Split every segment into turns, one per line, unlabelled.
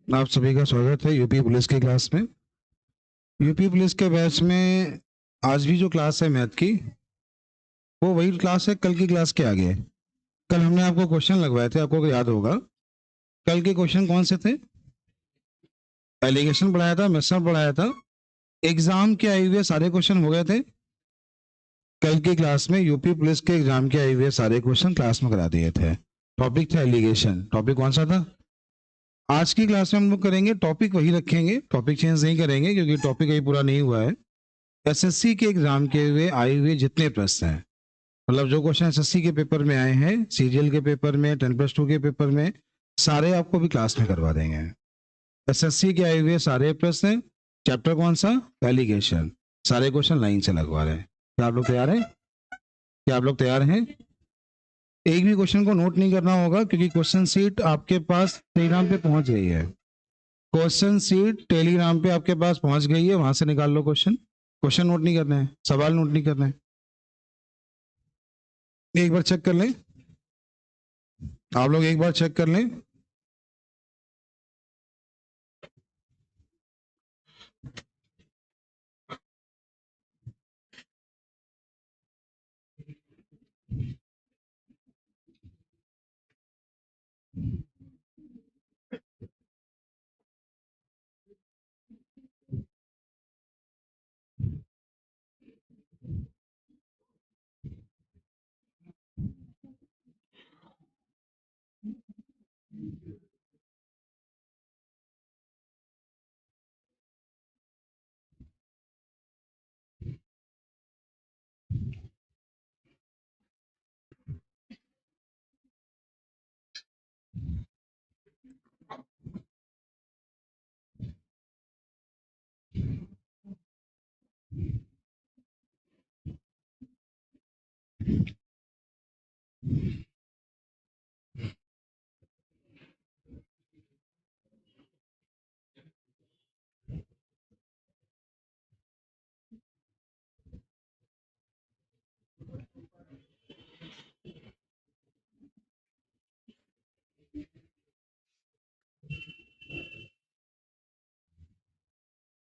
आप सभी का स्वागत है यूपी पुलिस की क्लास में। यूपी पुलिस के बैच में आज भी जो क्लास है मैथ की, वो वही क्लास है कल की क्लास के आगे। कल हमने आपको क्वेश्चन लगवाए थे, आपको याद होगा। कल के क्वेश्चन कौन से थे? एलिगेशन पढ़ाया था, मिश्रण पढ़ाया था। एग्जाम के आए हुए सारे क्वेश्चन हो गए थे कल की क्लास में। यूपी पुलिस के एग्जाम के आए हुए सारे क्वेश्चन क्लास में करा दिए थे। टॉपिक था एलिगेशन। टॉपिक कौन सा था? आज की क्लास में हम लोग करेंगे, टॉपिक वही रखेंगे, टॉपिक चेंज नहीं करेंगे क्योंकि टॉपिक अभी पूरा नहीं हुआ है। एसएससी के एग्जाम के हुए आए हुए जितने प्रश्न हैं, मतलब जो क्वेश्चन एसएससी के पेपर में आए हैं, सीजीएल के पेपर में, 10+2 के पेपर में, सारे आपको भी क्लास में करवा देंगे। एसएससी के आए हुए सारे प्रश्न, चैप्टर कौन सा? एलिगेशन। सारे क्वेश्चन लाइन से लगवा रहे हैं। क्या आप लोग तैयार हैं? क्या आप लोग तैयार हैं? एक भी क्वेश्चन को नोट नहीं करना होगा क्योंकि क्वेश्चन सीट आपके पास टेलीग्राम पे पहुंच गई है। क्वेश्चन सीट टेलीग्राम पे आपके पास पहुंच गई है, वहां से निकाल लो क्वेश्चन। क्वेश्चन नोट नहीं करना है, सवाल नोट नहीं करना है। एक बार चेक कर लें, आप लोग एक बार चेक कर लें।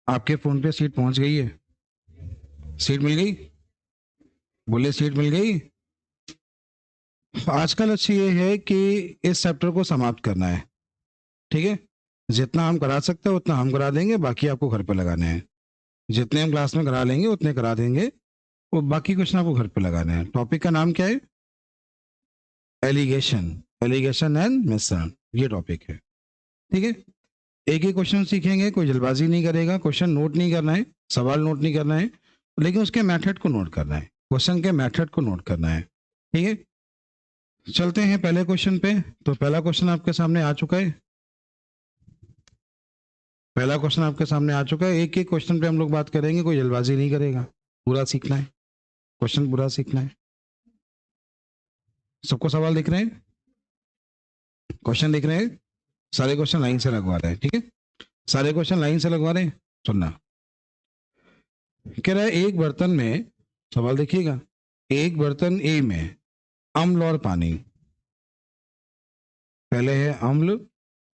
आपके फोन पे सीट पहुंच गई है? सीट मिल गई? बोले सीट मिल गई। आज का लक्ष्य ये है कि इस चैप्टर को समाप्त करना है। ठीक है, जितना हम करा सकते हैं उतना हम करा देंगे, बाकी आपको घर पे लगाने हैं। जितने हम क्लास में करा लेंगे उतने करा देंगे, और बाकी क्वेश्चन आपको घर पे लगाने हैं। टॉपिक का नाम क्या है? एलिगेशन। एलिगेशन एंड मिश्रण, ये टॉपिक है। ठीक है, एक ही क्वेश्चन सीखेंगे, कोई जल्दबाजी नहीं करेगा। क्वेश्चन नोट नहीं करना है, सवाल नोट नहीं करना है, लेकिन उसके मेथड को नोट करना है, क्वेश्चन के मेथड को नोट करना है। ठीक है, चलते हैं पहले क्वेश्चन पे। तो पहला क्वेश्चन आपके सामने आ चुका है। पहला क्वेश्चन आपके सामने आ चुका है। एक एक क्वेश्चन पे हम लोग बात करेंगे, कोई जल्दबाजी नहीं करेगा, पूरा सीखना है, क्वेश्चन पूरा सीखना है। सबको सवाल दिख रहे हैं? क्वेश्चन दिख रहे हैं? सारे क्वेश्चन लाइन से लगवा रहे हैं, ठीक है? सारे क्वेश्चन लाइन से लगवा रहे हैं। सुनना, कह रहा है एक बर्तन में, सवाल देखिएगा, एक बर्तन ए में अम्ल और पानी, पहले है अम्ल,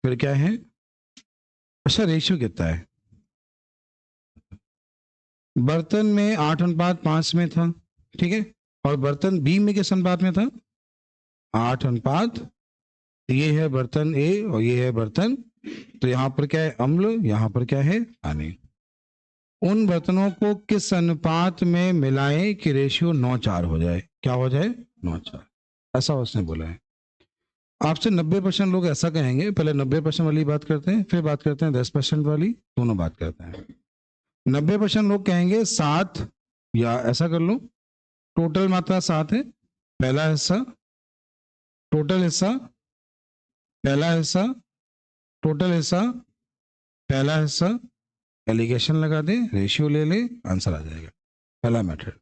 फिर क्या है? अच्छा, रेशियो कितना है? बर्तन में 8:5 में था, ठीक है, और बर्तन बी में किस अनुपात में था? 8:5। ये है बर्तन ए और ये है बर्तन, तो यहां पर क्या है? अम्ल, यहां पर क्या है? पानी। उन बर्तनों को किस अनुपात में मिलाएं कि रेशियो 9:4 हो जाए? क्या हो जाए? 9:4, ऐसा उसने बोला है। आपसे 90% लोग ऐसा कहेंगे। पहले 90% वाली बात करते हैं, फिर बात करते हैं 10% वाली, दोनों बात करते हैं। 90% लोग कहेंगे 7, या ऐसा कर लो, टोटल मात्रा 7 है, पहला हिस्सा, टोटल हिस्सा, पहला हिस्सा, टोटल हिस्सा, पहला हिस्सा, एलिगेशन लगा दे, रेशियो ले ले, आंसर आ जाएगा। पहला मेथड।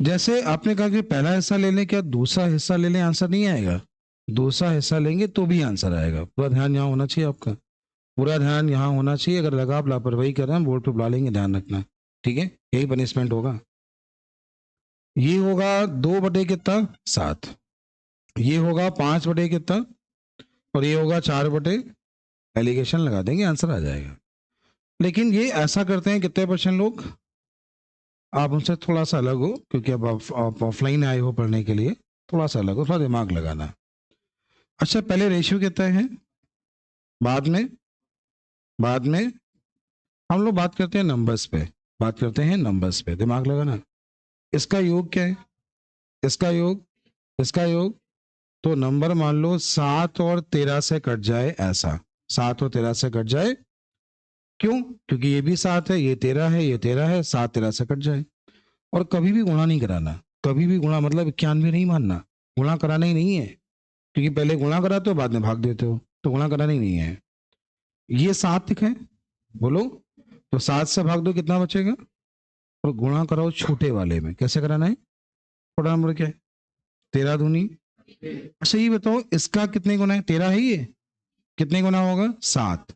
जैसे आपने कहा कि पहला हिस्सा ले लें, क्या दूसरा हिस्सा ले लें आंसर नहीं आएगा? दूसरा हिस्सा लेंगे तो भी आंसर आएगा। पूरा ध्यान यहाँ होना चाहिए आपका, पूरा ध्यान यहाँ होना चाहिए। अगर लगा आप लापरवाही कर रहे हैं, बोर्ड पे बुला लेंगे, ध्यान रखना। ठीक है, यही पनिशमेंट होगा। ये होगा 2 बटे कितना? 7। ये होगा 5 बटे कितना? और ये होगा 4 बटे एलिगेशन लगा देंगे, आंसर आ जाएगा। लेकिन ये ऐसा करते हैं कितने % लोग, आप उनसे थोड़ा सा अलग हो, क्योंकि अब आप ऑफलाइन आए हो पढ़ने के लिए, थोड़ा सा अलग हो, थोड़ा दिमाग लगाना। अच्छा, पहले रेशियो कितना है, बाद में हम लोग बात करते हैं नंबर्स पे, दिमाग लगाना। इसका योग क्या है, इसका योग तो नंबर मान लो 7 और 13 से कट जाए, ऐसा 7 और 13 से कट जाए। क्यों? क्योंकि ये भी 7 है, ये 13 है, ये 13 है, 7 13 से कट जाए। और कभी भी गुणा नहीं कराना, कभी भी गुणा मतलब 91 नहीं मानना, गुणा कराना ही नहीं है, क्योंकि पहले गुणा कराते हो बाद में भाग देते हो, तो गुणा कराना ही नहीं है। ये 7 दिखे, बोलो, तो 7 से भाग दो कितना बचेगा, और गुणा कराओ छोटे वाले में। कैसे कराना है, छोटा नंबर क्या है, 13 दूनी। अच्छा ये बताओ, इसका कितने गुना है, 13 है, ये कितने गुना होगा, 7।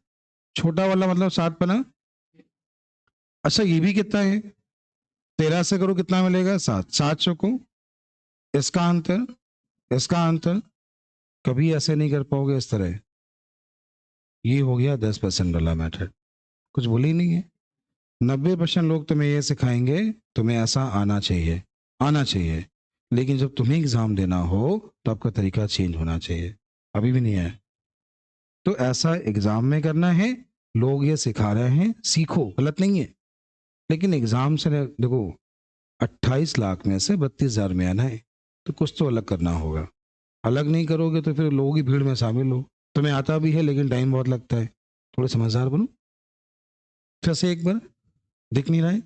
छोटा वाला मतलब 7 बना। अच्छा ये भी कितना है, 13 से करो कितना मिलेगा, 7, 7 चौको, इसका अंतर कभी ऐसे नहीं कर पाओगे इस तरह। ये हो गया 10% वाला मेथड, कुछ बोली ही नहीं है। 90% लोग तुम्हें ये सिखाएंगे, तुम्हें ऐसा आना चाहिए, लेकिन जब तुम्हें एग्जाम देना हो तो आपका तरीका चेंज होना चाहिए, अभी भी नहीं है। तो ऐसा एग्जाम में करना है, लोग ये सिखा रहे हैं, सीखो, गलत नहीं है, लेकिन एग्जाम से देखो 28 लाख में से 32,000 में आना है, तो कुछ तो अलग करना होगा। अलग नहीं करोगे तो फिर लोगों की भीड़ में शामिल हो। तुम्हें आता भी है लेकिन टाइम बहुत लगता है, थोड़े समझदार बनो। फिर से एक बार, दिख नहीं रहा है,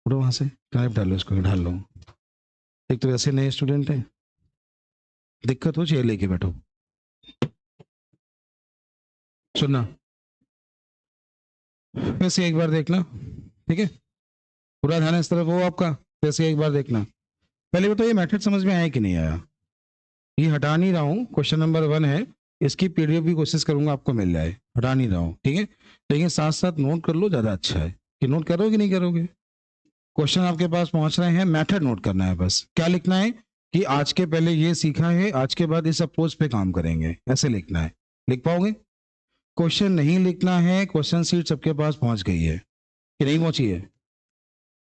उठो वहां से, कनेक्ट डालो, इसको ढाल लो। एक तो वैसे नए स्टूडेंट हैं, दिक्कत हो, चेयर लेके बैठो। सुनना, फिर से एक बार देखना, ठीक है, पूरा ध्यान इस तरफ हो आपका। फिर से एक बार देखना। पहले बताओ ये मेथड समझ में आया कि नहीं आया, ये हटा नहीं रहा हूँ, क्वेश्चन नंबर 1 है, इसकी पीडीएफ भी कोशिश करूंगा आपको मिल जाए, हटा नहीं रहा हूँ, ठीक है, लेकिन साथ साथ नोट कर लो, ज्यादा अच्छा है। कि नोट करोगे नहीं करोगे, क्वेश्चन आपके पास पहुंच रहे हैं, मेथड नोट करना है बस। क्या लिखना है कि आज के पहले ये सीखा है, आज के बाद इस अप्रोच पे काम करेंगे, ऐसे लिखना है। लिख पाओगे? क्वेश्चन नहीं लिखना है, क्वेश्चन सीट सबके पास पहुंच गई है कि नहीं पहुंची है,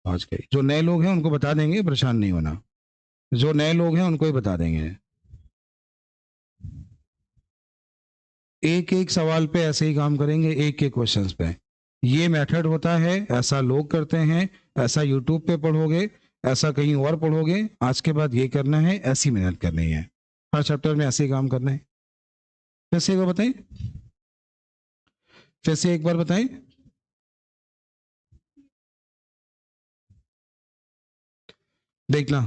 पहुंच गई। जो नए लोग हैं उनको बता देंगे, परेशान नहीं होना, जो नए लोग हैं उनको ही बता देंगे। एक एक सवाल पे ऐसे ही काम करेंगे, एक एक क्वेश्चंस पे। ये मेथड होता है, ऐसा लोग करते हैं, ऐसा यूट्यूब पे पढ़ोगे, ऐसा कहीं और पढ़ोगे। आज के बाद ये करना है, ऐसी मेहनत करनी है, हर चैप्टर में ऐसे ही काम करना है। फिर से एक बार बताएं, फिर से एक बार बताएं। देखना,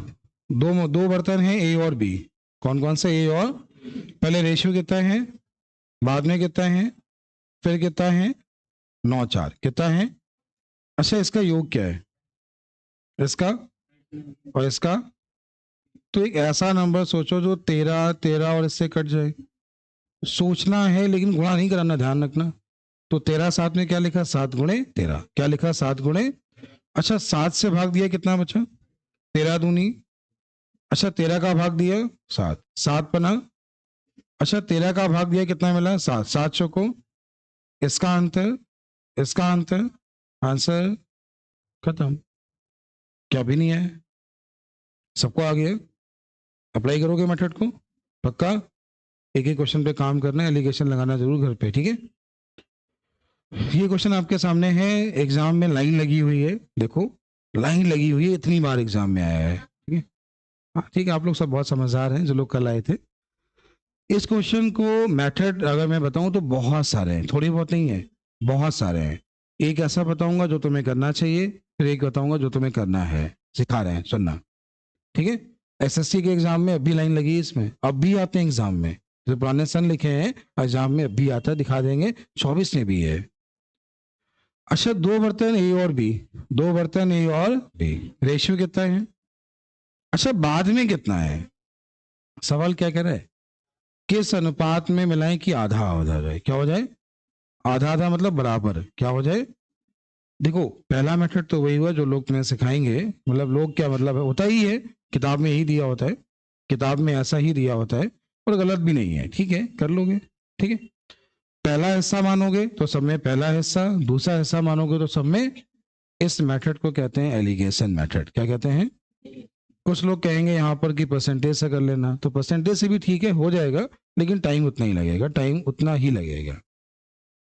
दो बर्तन हैं, ए और बी। कौन कौन से ए और? पहले रेशियो कितना है, बाद में कितना है, फिर कितना है, 9 4 कितना है। अच्छा इसका योग क्या है, इसका और इसका? तो एक ऐसा नंबर सोचो जो 13 13 और इससे कट जाए। सोचना है लेकिन गुणा नहीं कराना, ध्यान रखना। तो 13 7 में क्या लिखा, 7 गुणे 13, क्या लिखा, 7 गुणे। अच्छा 7 से भाग दिया कितना बचा, 13 दूनी। अच्छा 13 का भाग दिया 7, 7 बना। अच्छा 13 का भाग दिया कितना मिला, 7, 7 चौको, इसका अंतर, इसका अंतर, आंसर खत्म। क्या भी नहीं है, सबको आ गया। अप्लाई करोगे मेथड को पक्का? एक एक क्वेश्चन पे काम करना है, एलिगेशन लगाना जरूर घर पे, ठीक है। ये क्वेश्चन आपके सामने है, एग्जाम में लाइन लगी हुई है, देखो लाइन लगी हुई है, इतनी बार एग्जाम में आया है, ठीक है। हाँ ठीक है, आप लोग सब बहुत समझदार हैं जो लोग कल आए थे। इस क्वेश्चन को मेथड अगर मैं बताऊं तो बहुत सारे हैं, थोड़ी बहुत नहीं है, बहुत सारे हैं। एक ऐसा बताऊंगा जो तुम्हें करना चाहिए, फिर एक बताऊंगा जो तुम्हें करना है, सिखा रहे हैं, सुनना, ठीक है। एसएससी के एग्जाम में अभी लाइन लगी है, इसमें अब भी आते हैं एग्जाम में, जो पुराने सन लिखे हैं एग्जाम में अभी आता है, दिखा देंगे, 24 में भी है। अच्छा दो बर्तन ए और बी, दो बर्तन ए और बी, रेशियो कितना है। अच्छा बाद में कितना है, सवाल क्या कह रहा है, किस अनुपात में मिलाएं कि आधा आधा जाए, क्या हो जाए, आधा आधा मतलब बराबर, क्या हो जाए। देखो पहला मेथड तो वही हुआ जो लोग तुम्हें सिखाएंगे, मतलब लोग क्या मतलब है, होता ही है, किताब में यही दिया होता है, किताब में ऐसा ही दिया होता है, और गलत भी नहीं है, ठीक है, कर लोगे, ठीक है। पहला हिस्सा मानोगे तो सब में पहला हिस्सा, दूसरा हिस्सा मानोगे तो सब में। इस मेथड को कहते हैं एलिगेशन मेथड। क्या कहते हैं? कुछ लोग कहेंगे यहाँ पर कि परसेंटेज से कर लेना, तो परसेंटेज से भी ठीक है, हो जाएगा, लेकिन टाइम उतना ही लगेगा, टाइम उतना ही लगेगा।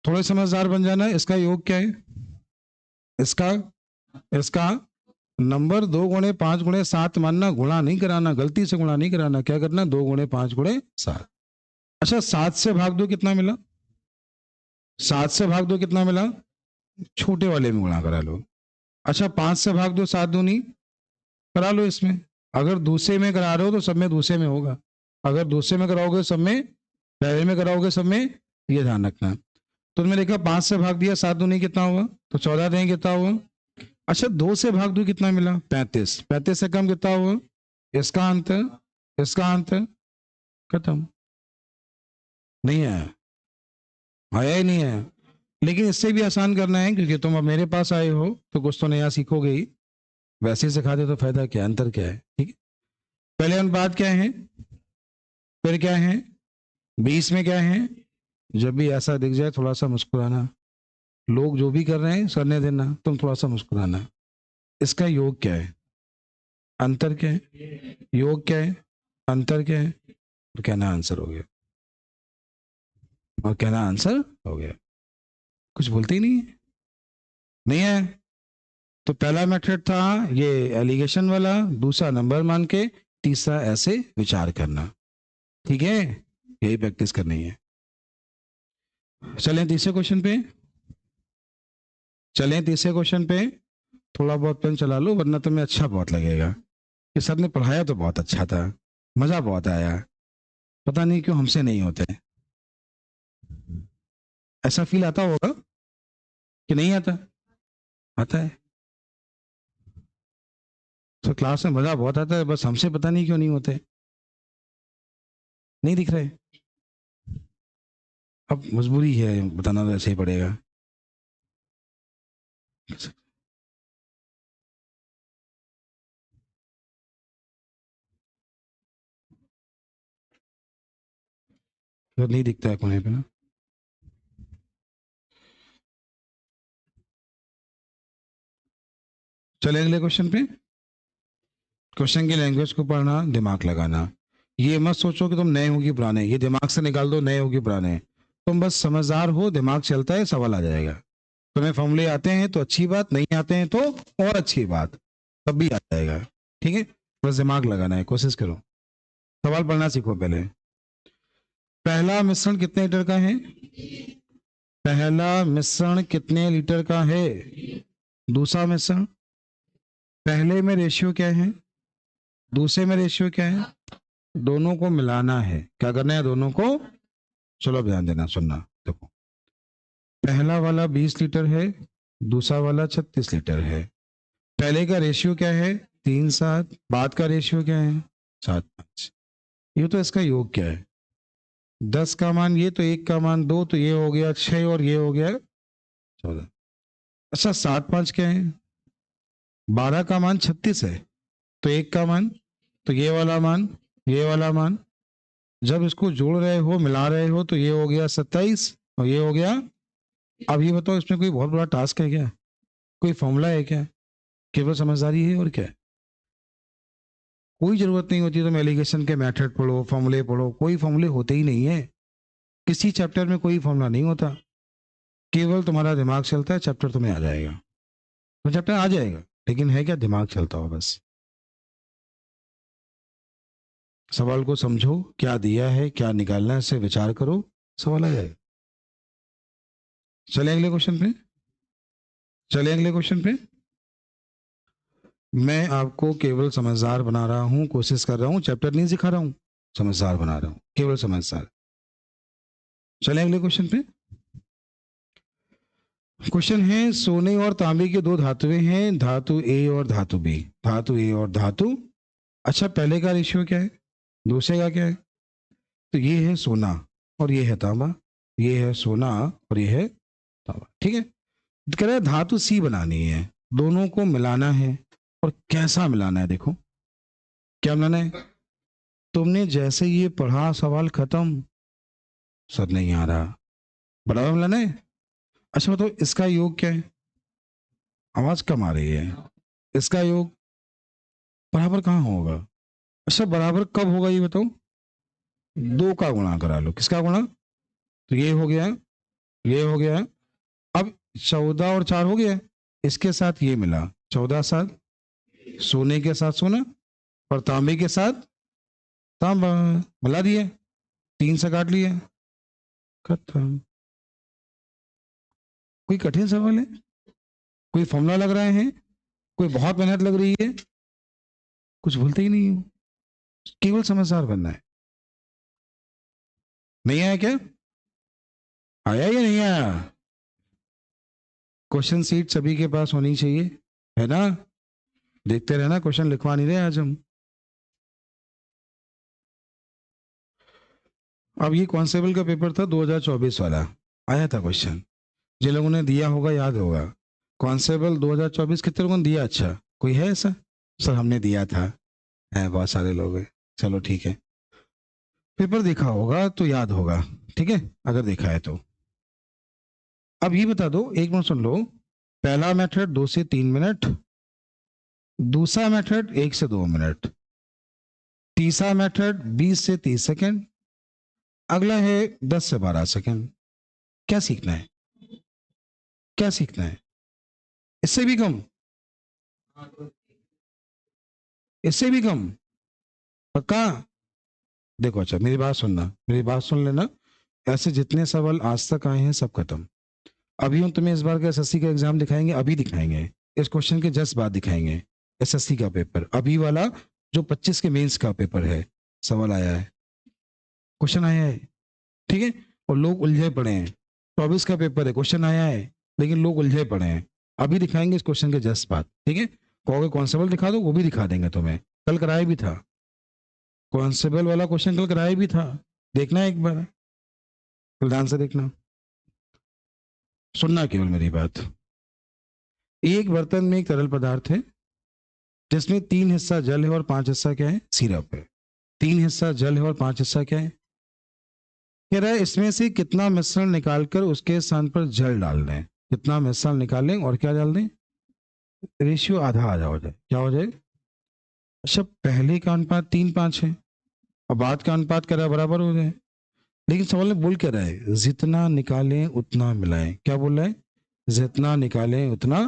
थोड़े समझदार बन जाना। इसका योग क्या है? इसका इसका नंबर 2 गुणे 5 गुणे 7 मानना, गुणा नहीं कराना, गलती से गुणा नहीं कराना। क्या करना? 2 गुणे 5 गुणे 7। अच्छा, 7 से भाग दो कितना मिला? 7 से भाग दो कितना मिला? छोटे वाले में गुणा करा लो। अच्छा, 5 से भाग दो 7 दूनी, करा लो इसमें। अगर दूसरे में करा रहे हो तो सब में दूसरे में होगा, अगर दूसरे में कराओगे सब में, पहले में कराओगे सब में, ये ध्यान रखना। तो तुमने देखा 5 से भाग दिया, 7 दूनी कितना हुआ? तो 14 दें कितना हुआ? अच्छा, 2 से भाग दो कितना मिला? 35। 35 से कम कितना हुआ? इसका अंतर, इसका अंतर, खत्म। नहीं है, आया ही नहीं है। लेकिन इससे भी आसान करना है, क्योंकि तुम अब मेरे पास आए हो तो कुछ तो नया सीखोगे ही। वैसे ही सिखा दे तो फायदा क्या, अंतर क्या है? ठीक है, पहले अनुपात क्या है, फिर क्या है, 20 में क्या है। जब भी ऐसा दिख जाए थोड़ा सा मुस्कुराना। लोग जो भी कर रहे हैं करने देना, तुम थोड़ा सा मुस्कुराना। इसका योग क्या है, अंतर क्या है, योग क्या है, अंतर क्या है, और कहना आंसर हो गया, और कहना आंसर हो गया। कुछ बोलते ही नहीं है, नहीं है। तो पहला मेथड था ये एलिगेशन वाला, दूसरा नंबर मान के, तीसरा ऐसे विचार करना। ठीक है, यही प्रैक्टिस करनी है। चलें तीसरे क्वेश्चन पे, चलें तीसरे क्वेश्चन पे। थोड़ा बहुत पेन चला लो, वरना तुम्हें अच्छा बहुत लगेगा कि सर ने पढ़ाया तो बहुत अच्छा था, मजा बहुत आया, पता नहीं क्यों हमसे नहीं होते। ऐसा फील आता होगा कि नहीं आता? आता है। तो क्लास में मजा बहुत आता है, बस हमसे पता नहीं क्यों नहीं होते, नहीं दिख रहे। अब मजबूरी है, बताना तो ऐसे ही पड़ेगा। तो नहीं दिखता है कोने पे ना। चले अगले क्वेश्चन पे। क्वेश्चन की लैंग्वेज को पढ़ना, दिमाग लगाना। ये मत सोचो कि तुम नए हो कि पुराने, ये दिमाग से निकाल दो नए हो कि पुराने। तुम बस समझदार हो, दिमाग चलता है, सवाल आ जाएगा। तुम्हें फॉर्मूले आते हैं तो अच्छी बात, नहीं आते हैं तो और अच्छी बात, तब भी आ जाएगा। ठीक है, बस दिमाग लगाना है, कोशिश करो। सवाल पढ़ना सीखो पहले। पहला मिश्रण कितने लीटर का है? पहला मिश्रण कितने लीटर का है? दूसरा मिश्रण, पहले में रेशियो क्या है, दूसरे में रेशियो क्या है? दोनों को मिलाना है। क्या करना है? दोनों को। चलो ध्यान देना, सुनना, देखो। पहला वाला 20 लीटर है, दूसरा वाला 36 लीटर है। पहले का रेशियो क्या है? 3:7। बाद का रेशियो क्या है? 7:5। ये तो इसका योग क्या है? 10 का मान ये, तो 1 का मान 2, तो ये हो गया 6, और ये हो गया 14। अच्छा, 7:5 क्या है? 12 का मान 36 है, तो 1 का मान, तो ये वाला मान, ये वाला मान। जब इसको जोड़ रहे हो, मिला रहे हो, तो ये हो गया 27, और ये हो गया। अब ये बताओ, इसमें कोई बहुत बड़ा टास्क है क्या? कोई फॉर्मूला है क्या? केवल समझदारी है, और क्या है? कोई जरूरत नहीं होती तुम एलिगेशन के मेथड पढ़ो, फॉर्मूले पढ़ो, कोई फॉर्मूले होते ही नहीं है। किसी चैप्टर में कोई फॉर्मूला नहीं होता, केवल तुम्हारा दिमाग चलता है, चैप्टर तुम्हें आ जाएगा। तो चैप्टर आ जाएगा, लेकिन है क्या? दिमाग चलता हो बस। सवाल को समझो, क्या दिया है, क्या निकालना है, इससे विचार करो, सवाल आ जाएगा। चले अगले क्वेश्चन पे, चले अगले क्वेश्चन पे। मैं आपको केवल समझदार बना रहा हूं, कोशिश कर रहा हूं, चैप्टर नहीं सिखा रहा हूं, समझदार बना रहा हूं, केवल समझदार। चले अगले क्वेश्चन पे। क्वेश्चन है, सोने और तांबे की दो धातुएं हैं, धातु ए और धातु बी, धातु ए और धातु। अच्छा, पहले का रेशियो क्या है, दूसरे का क्या है? तो ये है सोना और ये है तांबा, ये है सोना और ये है तांबा। ठीक है, कह रहा है धातु सी बनानी है, दोनों को मिलाना है। और कैसा मिलाना है? देखो क्या मिलाना है। तुमने जैसे ये पढ़ा, सवाल खत्म, सर नहीं आ रहा, बराबर मिलाना है। अच्छा बताओ इसका योग क्या है? आवाज कम आ रही है। इसका योग बराबर कहाँ होगा? अच्छा बराबर कब होगा ये बताओ? दो का गुणा करा लो। किसका गुणा? तो ये हो गया, ये हो गया। अब 14 और 4 हो गया, इसके साथ ये मिला 14 सात, सोने के साथ सोना और तांबे के साथ तांबा, मिला दिए, 3 से काट लिए, खत्म। कोई कठिन सवाल है? कोई फॉर्मूला लग रहे हैं? कोई बहुत मेहनत लग रही है? कुछ भूलते ही नहीं हो, केवल समझदार बनना है। नहीं आया क्या? आया या नहीं आया? क्वेश्चन सीट सभी के पास होनी चाहिए, है ना? देखते रहना, क्वेश्चन लिखवा नहीं रहे आज हम। अब ये कांस्टेबल का पेपर था 2024 वाला, आया था क्वेश्चन, जिन लोगों ने दिया होगा याद होगा। कांस्टेबल 2024 कितने लोगों ने दिया? अच्छा कोई है ऐसा? सर हमने दिया था। है, बहुत सारे लोग हैं। चलो ठीक है, पेपर देखा होगा तो याद होगा, ठीक है अगर देखा है तो। अब ये बता दो, एक मिनट सुन लो। पहला मेथड 2 से 3 मिनट, दूसरा मेथड 1 से 2 मिनट, तीसरा मेथड 20 से 30 सेकेंड, अगला है 10 से 12 सेकेंड। क्या सीखना है? क्या सीखना है? इससे भी कम? इससे भी कम? पक्का? देखो अच्छा मेरी बात सुनना, मेरी बात सुन लेना। ऐसे जितने सवाल आज तक आए हैं सब खत्म। अभी हम तुम्हें इस बार का एसएससी का एग्जाम दिखाएंगे, अभी दिखाएंगे। इस क्वेश्चन के जस्ट बाद दिखाएंगे। एसएससी का पेपर अभी वाला, जो 25 के मेंस का पेपर है, सवाल आया है, क्वेश्चन आया है, ठीक है। और लोग उलझे पड़े हैं। 24 का पेपर है, क्वेश्चन आया है, लेकिन लोग उलझे पड़े हैं। अभी दिखाएंगे इस क्वेश्चन के जस्ट बाद, ठीक है। कहोगे कॉन्स्टेबल दिखा दो, वो भी दिखा देंगे तुम्हें, कल कराया भी था। कॉन्स्टेबल वाला क्वेश्चन कल कराया भी था, देखना है एक बार, कल ध्यान से देखना, सुनना केवल मेरी बात। एक बर्तन में एक तरल पदार्थ है जिसमें 3 हिस्सा जल है और 5 हिस्सा क्या है? सिरप है। 3 हिस्सा जल है और 5 हिस्सा क्या है? कह रहा है इसमें से कितना मिश्रण निकालकर उसके स्थान पर जल डाल दें। कितना मिश्रण निकालें और क्या डाल दें? रेशियो आधा आधा हो जाए, क्या हो जाए? अच्छा पहले का अनुपात 3:5 है और बाद का अनुपात कह रहा है बराबर हो जाए, लेकिन सवाल में बोल क्या रहा है? जितना निकालें उतना मिलाएं। क्या बोल रहा है? जितना निकालें उतना।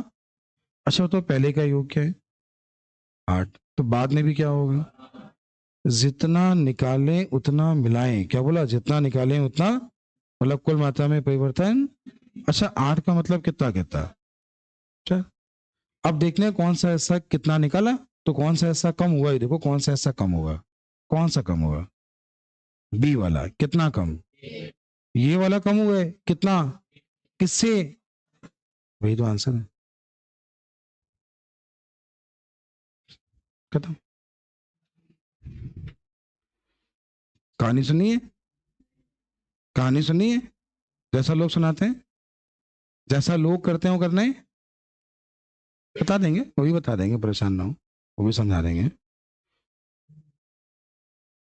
अच्छा तो पहले का योग क्या है? 8। तो बाद में भी क्या होगा? जितना निकालें उतना मिलाएं। क्या बोला? जितना निकालें उतना, मतलब कुल मात्रा में परिवर्तन। अच्छा 8 का मतलब कितना कितना? अच्छा अब देखने हैं कौन सा हिस्सा कितना निकाला, तो कौन सा हिस्सा कम हुआ, ये देखो कौन सा हिस्सा कम होगा। कौन सा कम होगा? बी वाला। कितना कम? ये वाला कम हुआ है, कितना? किससे? वही तो आंसर है, खत्म। कहानी सुनिए, कहानी सुनिए, जैसा लोग सुनाते हैं, जैसा लोग करते हैं वो करना है। बता देंगे, वो भी बता देंगे, परेशान ना हो, वो भी समझा देंगे।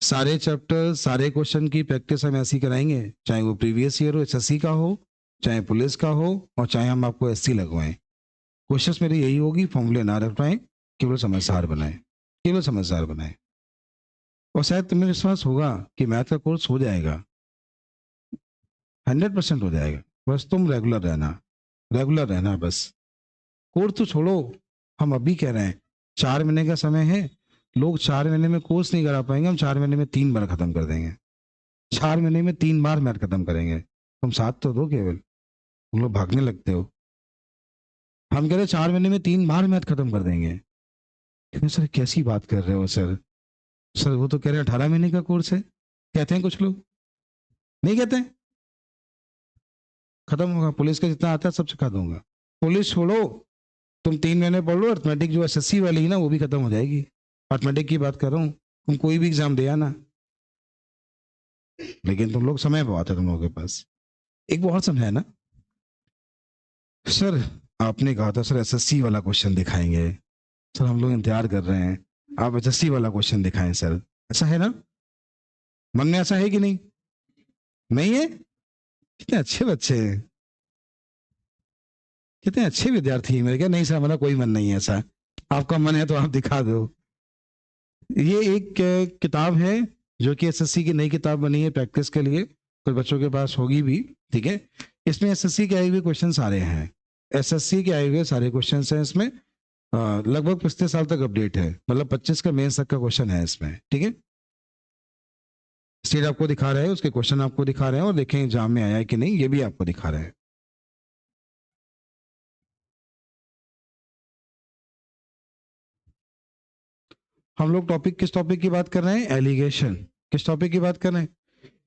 सारे चैप्टर सारे क्वेश्चन की प्रैक्टिस हम ऐसी कराएंगे, चाहे वो प्रीवियस ईयर हो, एसएससी का हो, चाहे पुलिस का हो, और चाहे हम आपको एससी लगवाएं। कोशिश मेरी यही होगी फॉर्मूले ना रख पाए, केवल समझदार बनाए, केवल समझदार बनाए। और शायद तुम्हें विश्वास होगा कि मैथ का कोर्स हो जाएगा, 100% हो जाएगा। बस तुम रेगुलर रहना, रेगुलर रहना बस। कोर्स तो छोड़ो, हम अभी कह रहे हैं 4 महीने का समय है। लोग 4 महीने में कोर्स नहीं करा पाएंगे, हम 4 महीने में 3 बार खत्म कर देंगे। 4 महीने में 3 बार मैथ खत्म करेंगे। तुम साथ तो दो केवल, तुम लोग भागने लगते हो। हम कह रहे 4 महीने में 3 बार मैथ खत्म कर देंगे। कहते सर कैसी बात कर रहे हो सर? सर वो तो कह रहे 18 महीने का कोर्स है, कहते हैं कुछ लोग, नहीं कहते हैं? खत्म होगा, पुलिस का जितना आता है सब सिखा दूंगा। पुलिस छोड़ो, तुम 3 महीने पढ़ लो, अर्थमेटिक जो एसएससी वाली है ना वो भी खत्म हो जाएगी। अर्थमेटिक की बात कर रहा हूँ, तुम कोई भी एग्जाम दे आना, लेकिन तुम लोग समय पे आते, तुम लोगों के पास। एक बार और समझाया ना सर, आपने कहा था सर एसएससी वाला क्वेश्चन दिखाएंगे, सर हम लोग इंतजार कर रहे हैं, आप एसएससी वाला क्वेश्चन दिखाएं सर। ऐसा है ना? मन में ऐसा है कि नहीं? नहीं है? कितने अच्छे बच्चे हैं, कितने अच्छे विद्यार्थी हैं मेरे। क्या नहीं सर, हमारा कोई मन नहीं है ऐसा, आपका मन है तो आप दिखा दो। ये एक किताब है जो कि एसएससी की नई किताब बनी है प्रैक्टिस के लिए, कुछ बच्चों के पास होगी भी, ठीक है। इसमें एसएससी के आए हुए क्वेश्चन सारे हैं, एसएससी के आए हुए सारे क्वेश्चन हैं इसमें। लगभग 25 साल तक अपडेट है, मतलब 25 का मेंस तक का क्वेश्चन है इसमें, ठीक है। स्टेट आपको दिखा रहा है, उसके क्वेश्चन आपको दिखा रहे हैं, और देखें एग्जाम में आया है कि नहीं ये भी आपको दिखा रहे हैं। हम लोग टॉपिक किस टॉपिक की बात कर रहे हैं? एलिगेशन। किस टॉपिक की बात कर रहे हैं?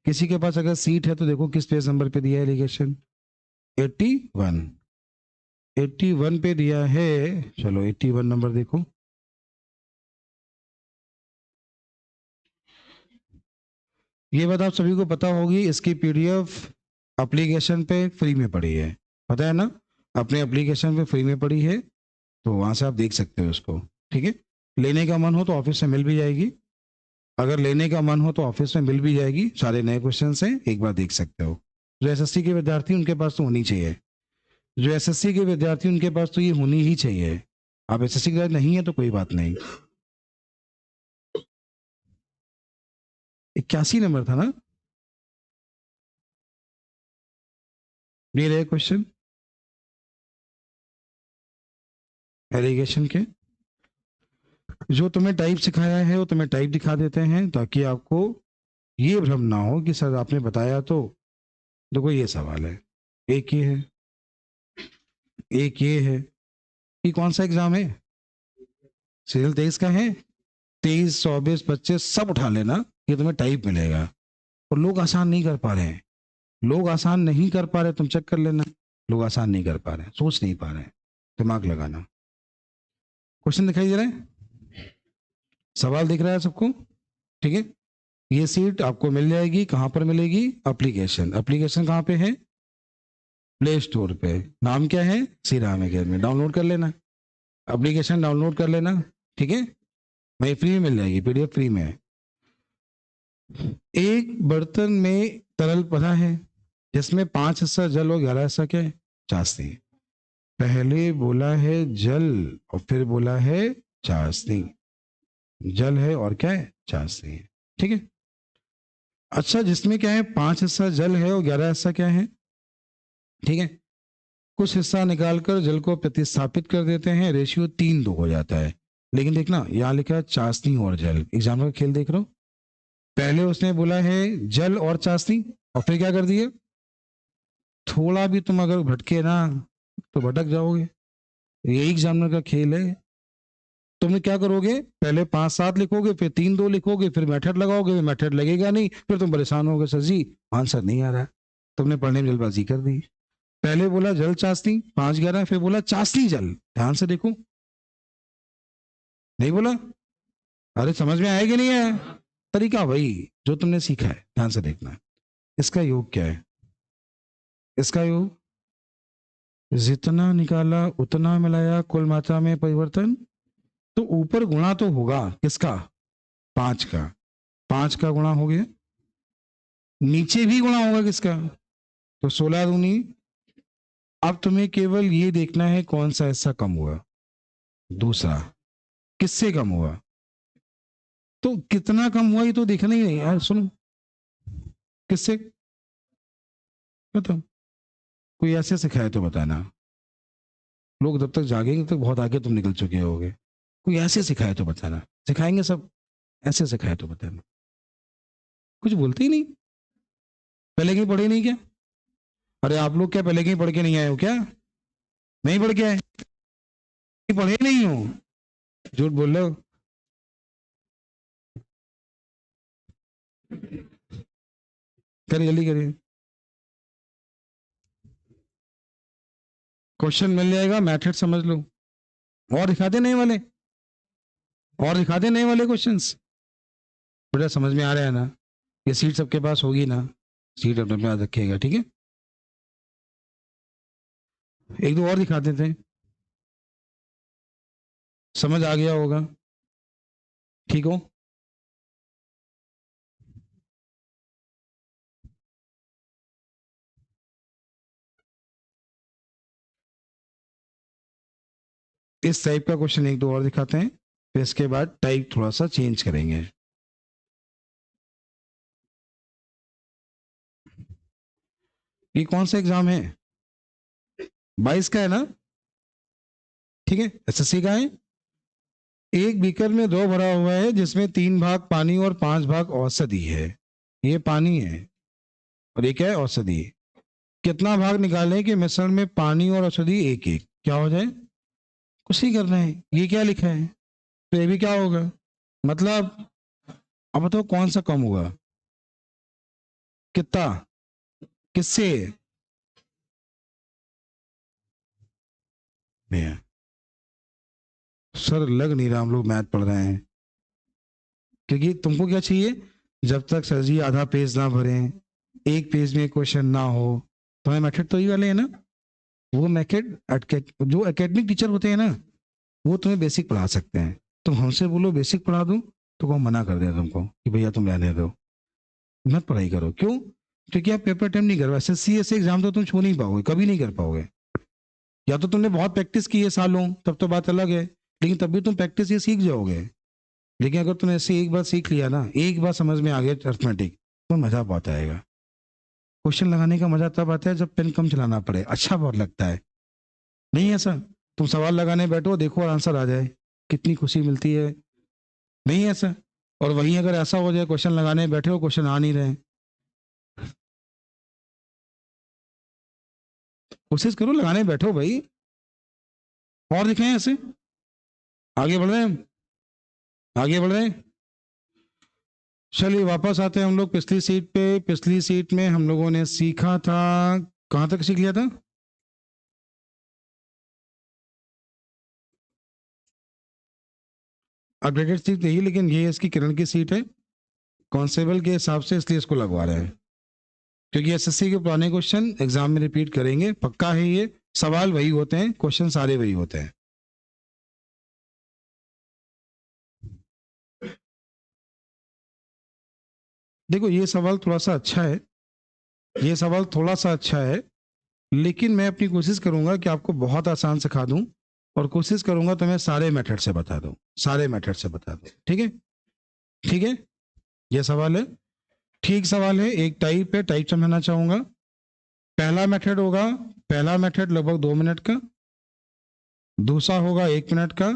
किसी के पास अगर सीट है तो देखो किस पेज नंबर पे दिया है एलिगेशन? 81। 81 पे दिया है। चलो 81 नंबर देखो। ये बात आप सभी को पता होगी, इसकी पीडीएफ एप्लीकेशन पे फ्री में पड़ी है, पता है ना? अपने एप्लीकेशन पे फ्री में पड़ी है, तो वहां से आप देख सकते हो उसको, ठीक है। लेने का मन हो तो ऑफिस से मिल भी जाएगी, अगर लेने का मन हो तो ऑफिस में मिल भी जाएगी, सारे नए क्वेश्चन हैं, एक बार देख सकते हो। जो एसएससी के विद्यार्थी उनके पास तो होनी चाहिए, जो एसएससी के विद्यार्थी उनके पास तो ये होनी ही चाहिए। आप एसएससी के नहीं है तो कोई बात नहीं। 81 नंबर था ना ये रहे क्वेश्चन एलिगेशन के। जो तुम्हें टाइप सिखाया है वो तुम्हें टाइप दिखा देते हैं, ताकि आपको ये भ्रम ना हो कि सर आपने बताया तो। देखो ये सवाल है, एक ये है, एक ये है। ये कौन सा एग्जाम है? सीरियल 23 का है। 23, 24, 25 सब उठा लेना, ये तुम्हें टाइप मिलेगा। और लोग आसान नहीं कर पा रहे हैं, लोग आसान नहीं कर पा रहे, तुम चेक कर लेना। लोग आसान नहीं कर पा रहे, सोच नहीं पा रहे, दिमाग लगाना। क्वेश्चन दिखाई दे रहा है, सवाल दिख रहा है सबको, ठीक है। ये सीट आपको मिल जाएगी, कहां पर मिलेगी? एप्लीकेशन। एप्लीकेशन कहां पे है? प्ले स्टोर पे। नाम क्या है? श्री राम अकेडमी। डाउनलोड कर लेना, एप्लीकेशन डाउनलोड कर लेना, ठीक है। वही फ्री में मिल जाएगी, पीडीएफ फ्री में है। एक बर्तन में तरल पड़ा है जिसमें 5 हिस्सा जल और 11 हिस्सा क्या है? चाशनी। पहले बोला है जल और फिर बोला है चाशनी। जल है और क्या है? चाशनी है, ठीक है। अच्छा, जिसमें क्या है 5 हिस्सा जल है और 11 हिस्सा क्या है, ठीक है। कुछ हिस्सा निकालकर जल को प्रतिस्थापित कर देते हैं, रेशियो 3:2 हो जाता है। लेकिन देखना यहाँ लिखा है चाशनी और जल, एग्जाम का खेल देख रहा हूँ। पहले उसने बोला है जल और चाशनी, और फिर क्या कर दिया? थोड़ा भी तुम अगर भटके ना तो भटक जाओगे, यही एग्जामिनर का खेल है। तुम क्या करोगे? पहले 5-7 लिखोगे, फिर 3-2 लिखोगे, फिर मेथड लगाओगे, मेथड लगेगा नहीं, फिर तुम परेशान होगे सर जी आंसर नहीं आ रहा। तुमने पढ़ने में जल्दबाजी कर दी। पहले बोला जल चाशनी 5-11, फिर बोला चाशनी जल, ध्यान से देखो। नहीं बोला? अरे समझ में आया कि नहीं आया? तरीका वही जो तुमने सीखा है, ध्यान से देखना। इसका योग क्या है? इसका योग जितना निकाला उतना मिलाया, कुल मात्रा में परिवर्तन। तो ऊपर गुणा तो होगा किसका? 5 का। 5 का गुणा हो गया, नीचे भी गुणा होगा किसका? तो 16 दूनी। अब तुम्हें केवल ये देखना है कौन सा हिस्सा कम हुआ, दूसरा। किससे कम हुआ? तो कितना कम हुआ ये तो देखना ही नहीं यार, सुनो। किससे? बताओ, कोई ऐसे सिखाए तो बताना। लोग जब तक जागेंगे तब बहुत आगे तुम निकल चुके होगे। कोई ऐसे सिखाए तो बताना, सिखाएंगे सब, ऐसे सिखाए तो बताना। कुछ बोलते ही नहीं, पहले कहीं पढ़े नहीं क्या? अरे आप लोग क्या पहले कहीं पढ़ के नहीं आए हो क्या? नहीं पढ़ के आए? पढ़े नहीं हो? झूठ बोल रहे हो। करिए जल्दी करिए, क्वेश्चन मिल जाएगा, मेथड समझ लो। और दिखा दे नए वाले, और दिखा दे नए वाले क्वेश्चंस। बेटा समझ में आ रहा है ना? ये सीट सबके पास होगी ना? सीट अपने पास रखिएगा, ठीक है। एक दो और दिखा देते हैं, समझ आ गया होगा, ठीक हो। इस टाइप का क्वेश्चन एक दो और दिखाते हैं, फिर इसके बाद टाइप थोड़ा सा चेंज करेंगे। ये कौन सा एग्जाम है? 22 का है ना? ठीक है, एसएससी का है। एक बीकर में 2 भरा हुआ है जिसमें 3 भाग पानी और 5 भाग औषधि है। ये पानी है और एक है औषधि। कितना भाग निकालें कि मिश्रण में पानी और औषधि एक एक क्या हो जाए? कुछ नहीं करना है, ये क्या लिखा है तो ये भी क्या होगा, मतलब अब बताओ कौन सा कम हुआ, कितना, किससे? नहीं, सर लग नहीं रहा हम लोग मैथ पढ़ रहे हैं, क्योंकि तुमको क्या चाहिए, जब तक सर जी आधा पेज ना भरें, एक पेज में क्वेश्चन ना हो, तुम्हारे मेथड तो ये वाले है ना, वो मेथड जो एकेडमिक टीचर होते हैं ना, वो तुम्हें बेसिक पढ़ा सकते हैं। तुम हमसे बोलो बेसिक पढ़ा दूं तो वो मना कर दे तुमको कि भैया तुम रहने दो, मत पढ़ाई करो। क्यों? क्योंकि आप पेपर अटेम्प्ट नहीं करो, एसएससी ऐसे एग्जाम तो तुम छू नहीं पाओगे, कभी नहीं कर पाओगे। या तो तुमने बहुत प्रैक्टिस की है सालों, तब तो बात अलग है, लेकिन तब भी तुम प्रैक्टिस ये सीख जाओगे। लेकिन अगर तुमने ऐसे एक बार सीख लिया ना, एक बार समझ में आ गया अर्थमेटिक, तो मजा बहुत आएगा। क्वेश्चन लगाने का मजा तब आता है जब पेन कम चलाना पड़े, अच्छा बहुत लगता है। नहीं ऐसा, तुम सवाल लगाने बैठो, देखो और आंसर आ जाए, कितनी खुशी मिलती है। नहीं ऐसा, और वहीं अगर ऐसा हो जाए क्वेश्चन लगाने बैठे हो, क्वेश्चन आ नहीं रहे, कोशिश करो लगाने बैठो भाई। और दिखाएं ऐसे, आगे बढ़ रहे हैं, आगे बढ़ रहे हैं। चलिए वापस आते हैं हम लोग पिछली सीट पे। पिछली सीट में हम लोगों ने सीखा था, कहां तक सीख लिया था? अपडेटेड सीट यही, लेकिन ये इसकी किरण की सीट है, कांस्टेबल के हिसाब से, इसलिए इसको लगवा रहे हैं, क्योंकि एसएससी के पुराने क्वेश्चन एग्जाम में रिपीट करेंगे, पक्का है ये। सवाल वही होते हैं, क्वेश्चन सारे वही होते हैं। देखो ये सवाल थोड़ा सा अच्छा है, ये सवाल थोड़ा सा अच्छा है, लेकिन मैं अपनी कोशिश करूंगा कि आपको बहुत आसान सिखा दूं, और कोशिश करूंगा तो मैं सारे मेथड से बता दूं, सारे मेथड से बता दूं। ठीक है? ठीक है, ये सवाल है, ठीक सवाल है, एक टाइप है, टाइप समझना चाहूंगा। पहला मेथड होगा, पहला मेथड लगभग 2 मिनट का, दूसरा होगा 1 मिनट का,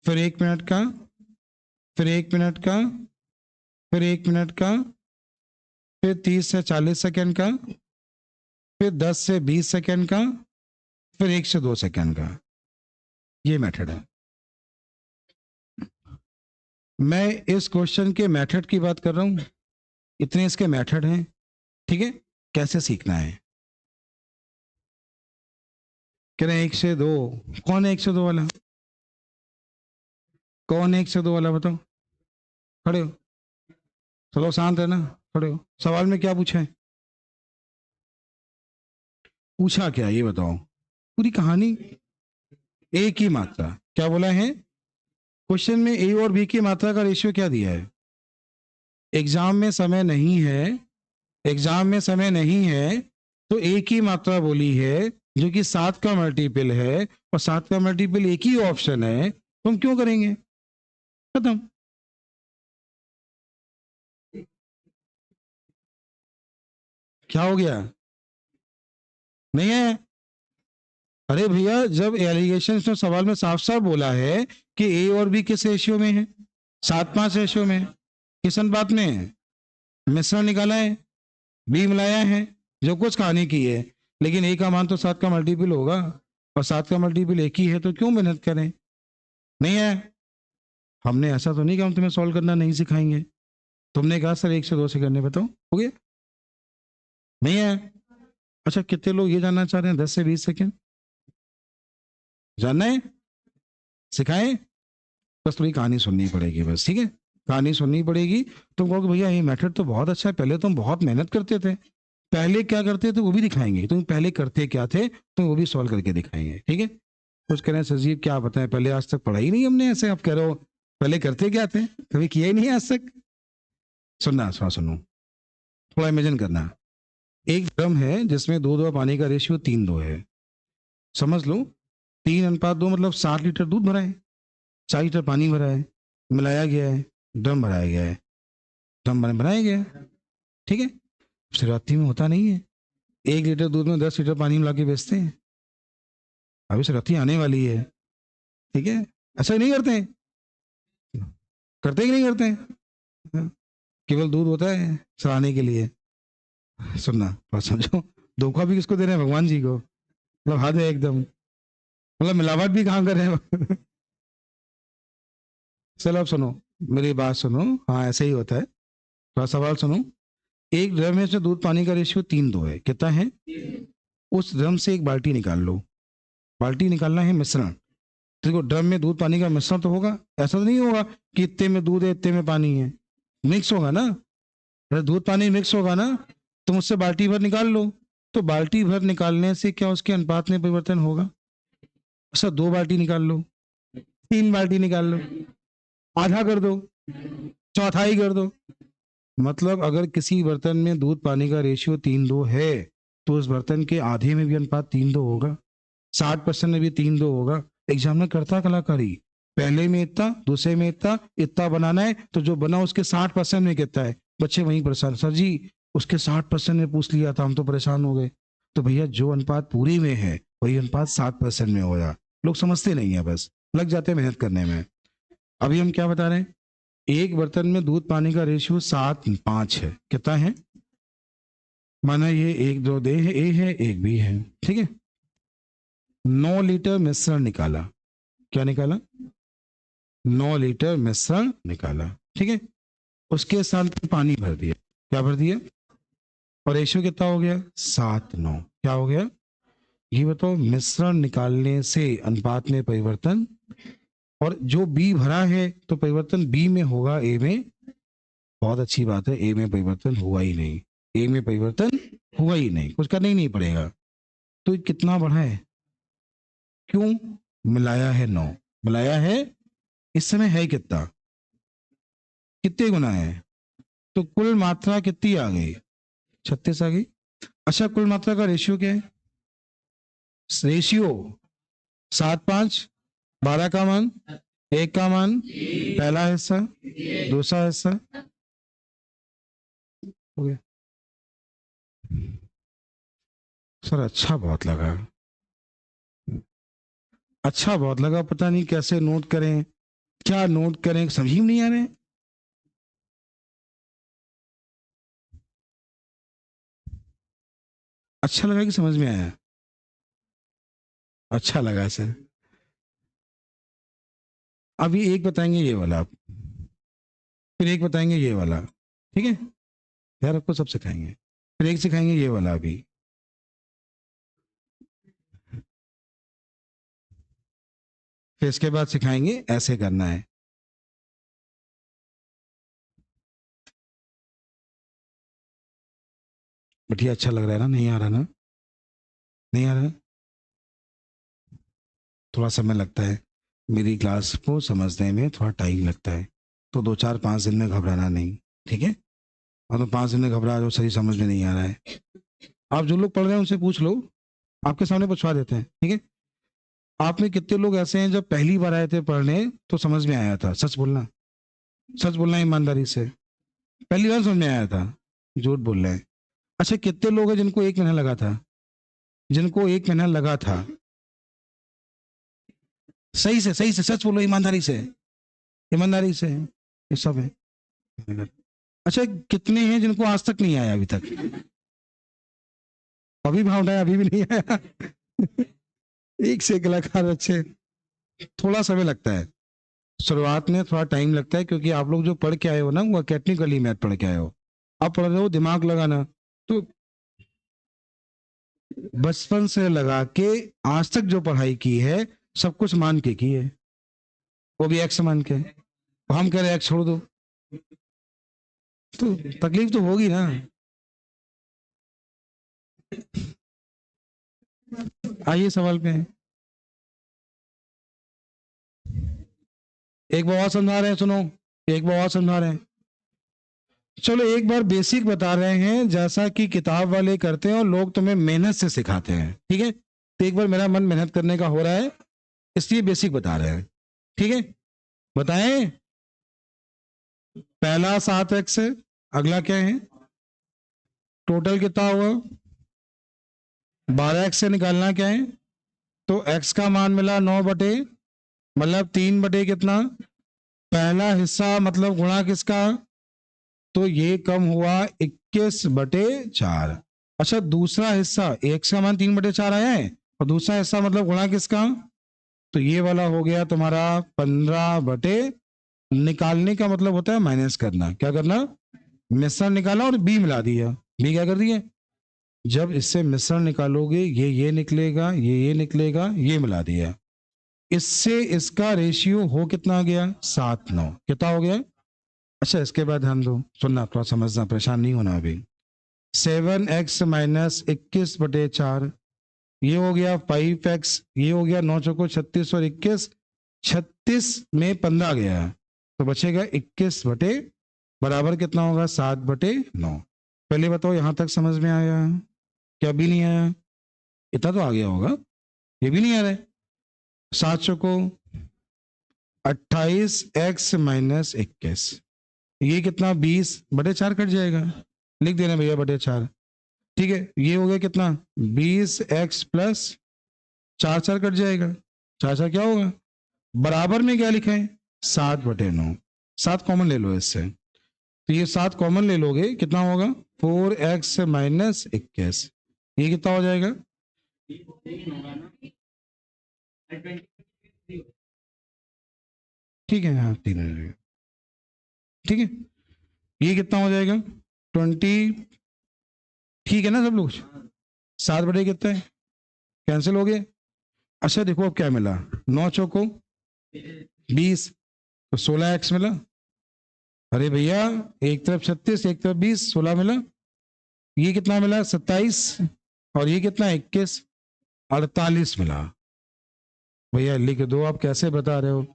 फिर 1 मिनट का, फिर 1 मिनट का, फिर 1 मिनट का, फिर 30 से 40 सेकेंड का, फिर 10 से 20 सेकेंड का, फिर 1 से 2 सेकेंड का। ये मेथड है। मैं इस क्वेश्चन के मेथड की बात कर रहा हूं, इतने इसके मेथड हैं। ठीक है, कैसे सीखना है? कह रहे हैं 1 से 2, कौन है 1 से 2 वाला? कौन है 1 से 2 वाला बताओ? खड़े हो, चलो शांत है ना, खड़े हो। सवाल में क्या पूछा है? पूछा क्या ये बताओ, पूरी कहानी। ए की मात्रा क्या बोला है क्वेश्चन में? ए और बी की मात्रा का रेशियो क्या दिया है? एग्जाम में समय नहीं है, एग्जाम में समय नहीं है, तो ए की मात्रा बोली है, जो कि 7 का मल्टीपल है, और 7 का मल्टीपल एक ही ऑप्शन है, तो हम क्यों करेंगे? खत्म। क्या हो गया? नहीं है? अरे भैया, जब एलिगेशन ने सवाल में साफ साफ बोला है कि ए और बी किस रेशियो में है, 7-5 रेशियो में। किस अनुपात में है? मिश्रण निकाला है, बी मिलाया है, जो कुछ कहानी की है, लेकिन ए का मान तो 7 का मल्टीपल होगा, और 7 का मल्टीपल एक ही है, तो क्यों मेहनत करें? नहीं है? हमने ऐसा तो नहीं कि हम तुम्हें सॉल्व करना नहीं सिखाएंगे। तुमने कहा सर 1 से 2 से करने, बताओ हो गया? नहीं है? अच्छा, कितने लोग ये जानना चाह रहे हैं 10 से 20 सेकेंड जानना है? सिखाएं? बस थोड़ी कहानी सुननी पड़ेगी बस, ठीक है? कहानी सुननी पड़ेगी। तुम कहोगे भैया ये मेथड तो बहुत अच्छा है, पहले तुम बहुत मेहनत करते थे। पहले क्या करते थे वो भी दिखाएंगे, तुम पहले करते क्या थे तो वो भी सॉल्व करके दिखाएंगे। ठीक है? कुछ कह रहे हैं सजीव क्या बताएं, पहले आज तक पढ़ा ही नहीं हमने, ऐसे आप कह रहे हो पहले करते क्या थे, कभी किया ही नहीं आज तक। सुनना, सुनो, थोड़ा इमेजिन करना। एक ड्रम है जिसमें 2-2 पानी का रेशियो 3-2 है, समझ लो 3:2 मतलब 7 लीटर दूध भरा है, 4 लीटर पानी भरा है, मिलाया गया है, ड्रम भराया गया है, ड्रम बनाया गया है, ठीक है। शुरुआती में होता नहीं है, 1 लीटर दूध में 10 लीटर पानी मिला के बेचते हैं। अभी शुरुआती आने वाली है, ठीक है। ऐसा नहीं करते हैं, करते कि नहीं करते हैं? केवल दूध होता है सराहने के लिए। सुनना बात समझो, धोखा भी किसको दे रहे हैं? भगवान जी को। मतलब हद है एकदम, मतलब मिलावट भी कहाँ कर रहे हैं? चलो अब सुनो, मेरी बात सुनो। हाँ ऐसे ही होता है। थोड़ा सवाल सुनो। एक ड्रम में से दूध पानी का रेशियो 3:2 है, कितना है? उस ड्रम से एक बाल्टी निकाल लो। बाल्टी निकालना है मिश्रण। देखो ड्रम में दूध पानी का मिश्रण तो होगा, ऐसा तो नहीं होगा कि इतने में दूध है इतने में पानी है, मिक्स होगा ना। अगर दूध पानी मिक्स होगा ना तो मुझसे बाल्टी भर निकाल लो। तो बाल्टी भर निकालने से क्या उसके अनुपात में परिवर्तन होगा? अच्छा 2 बाल्टी निकाल लो, 3 बाल्टी निकाल लो, आधा कर दो, चौथाई कर दो। मतलब अगर किसी बर्तन में दूध पानी का रेशियो 3:2 है तो उस बर्तन के आधे में भी अनुपात 3:2 होगा, 60% में भी 3:2 होगा। एग्जाम में करता कलाकारी, पहले में इतना, दूसरे में इतना, इतना बनाना है तो जो बना उसके 60% में कितना है। बच्चे वहीं परेशान, सर जी उसके 60% में पूछ लिया था, हम तो परेशान हो गए। तो भैया जो अनुपात पूरी में है वही अनुपात 60% में होगा। लोग समझते नहीं है, बस लग जाते हैं मेहनत करने में। अभी हम क्या बता रहे हैं? एक बर्तन में दूध पानी का रेशियो 7:5 है, कितना है? माना ये 1 2 दे है, ए है, एक बी है, ठीक है। 9 लीटर मिश्रण निकाला। क्या निकाला? 9 लीटर मिश्रण निकाला, ठीक है। उसके साथ पानी भर दिया। क्या भर दिया? और रेशियो कितना हो गया? 7:9। क्या हो गया ये बताओ? मिश्रण निकालने से अनुपात में परिवर्तन, और जो बी भरा है तो परिवर्तन बी में होगा, ए में। बहुत अच्छी बात है, ए में परिवर्तन हुआ ही नहीं, ए में परिवर्तन हुआ ही नहीं, कुछ करना ही नहीं पड़ेगा। तो ये कितना बढ़ा है? क्यों? मिलाया है 9, मिलाया है। इस समय है कितना? कितने गुना है? तो कुल मात्रा कितनी आ गई? 36 आ गई। अच्छा कुल मात्रा का रेशियो क्या है? रेशियो 7:5, 12 का मान, 1 का मान, पहला हिस्सा, दूसरा हिस्सा, हो गया। सर अच्छा बहुत लगा, अच्छा बहुत लगा। पता नहीं कैसे नोट करें, क्या नोट करें, समझ ही नहीं आ रहे। अच्छा लगा कि समझ में आया? अच्छा लगा सर। अभी एक बताएंगे ये वाला आप, फिर एक बताएंगे ये वाला, ठीक है। यार आपको सब सिखाएंगे, फिर एक सिखाएंगे ये वाला अभी। फिर इसके बाद सिखाएंगे ऐसे करना है। बढ़िया, अच्छा लग रहा है ना? नहीं आ रहा ना? नहीं आ रहा? थोड़ा समय लगता है, मेरी क्लास को समझने में थोड़ा टाइम लगता है। तो 2 4 5 दिन में घबराना नहीं, ठीक है। और तो 5 दिन में घबरा जो सही समझ में नहीं आ रहा है, आप जो लोग पढ़ रहे हैं उनसे पूछ लो, आपके सामने पूछवा देते हैं, ठीक है। आप में कितने लोग ऐसे हैं जब पहली बार आए थे पढ़ने तो समझ में आया था? सच बोलना, सच बोलना ईमानदारी से। पहली बार समझ में आया था? झूठ बोल रहे हैं। अच्छा कितने लोग हैं जिनको 1 महीना लगा था? जिनको 1 महीना लगा था? सही से, सही से सच बोलो, ईमानदारी से, ईमानदारी से। ये सब है। अच्छा कितने हैं जिनको आज तक नहीं आया? अभी तक अभी भाव उठाया, अभी भी नहीं आया? एक से कलाकार अच्छे। थोड़ा समय लगता है, शुरुआत में थोड़ा टाइम लगता है, क्योंकि आप लोग जो पढ़ के आए हो ना वो टेक्निकली मैथ पढ़ के आए हो। आप पढ़ रहे हो दिमाग लगाना, तो बचपन से लगा के आज तक जो पढ़ाई की है सब कुछ मान के की है, वो भी एक्स मान के। हम कह रहे एक्स छोड़ दो, तो तकलीफ तो होगी ना। आइए सवाल पे। एक बार और समझा रहे हैं, सुनो, एक बार और समझा रहे हैं। चलो एक बार बेसिक बता रहे हैं जैसा कि किताब वाले करते हैं और लोग तुम्हें मेहनत से सिखाते हैं, ठीक है। तो एक बार मेरा मन मेहनत करने का हो रहा है, इसलिए बेसिक बता रहे हैं, ठीक है। बताएं, पहला 7x है, अगला क्या है, टोटल कितना हुआ 12x से निकालना क्या है, तो x का मान मिला 9 बटे, मतलब 3 बटे कितना, पहला हिस्सा मतलब गुणा किसका, तो ये कम हुआ 21/4। अच्छा दूसरा हिस्सा, x का मान 3/4 आया है, और दूसरा हिस्सा मतलब गुणा किसका, तो ये वाला हो गया तुम्हारा 15 निकालने का मतलब होता है माइनस करना, क्या करना, मिश्रण निकाला और b मिला दिया, b क्या कर दिया, जब इससे मिश्रण निकालोगे ये निकलेगा, ये निकलेगा, ये मिला दिया, इससे इसका रेशियो हो कितना गया 7:9, कितना हो गया। अच्छा इसके बाद ध्यान दो, सुनना, थोड़ा समझना, परेशान नहीं होना अभी। 7x माइनस 21/4, ये हो गया 5x, ये हो गया 9 चौको 36 और 21, 36 में 15 गया, तो बचेगा 21 बटे, बराबर कितना होगा 7/9। पहले बताओ यहां तक समझ में आया, क्या भी नहीं आया, इतना तो आ गया होगा, ये भी नहीं आ रहा है। 7 चौको 28x माइनस 21, ये कितना 20/4 कट जाएगा, लिख देना भैया /4, ठीक है। ये हो गया कितना 20x प्लस 4 कट जाएगा, 4 क्या होगा, बराबर में क्या लिखा है 7/9, 7 कॉमन ले लो इससे, तो ये 7 कॉमन ले लोगे कितना होगा 4x माइनस 21, ये कितना हो जाएगा, ठीक है, हाँ 3, ठीक है, ये कितना हो जाएगा 20, ठीक है ना सब लोग, 7 बटे कितना है, कैंसिल हो गए। अच्छा देखो अब क्या मिला, 9 चौको 20, तो 16x मिला, अरे भैया एक तरफ 36 एक तरफ 20, 16 मिला, ये कितना मिला 27, और ये कितना 21, 48 मिला। भैया लिख दो, आप कैसे बता रहे हो।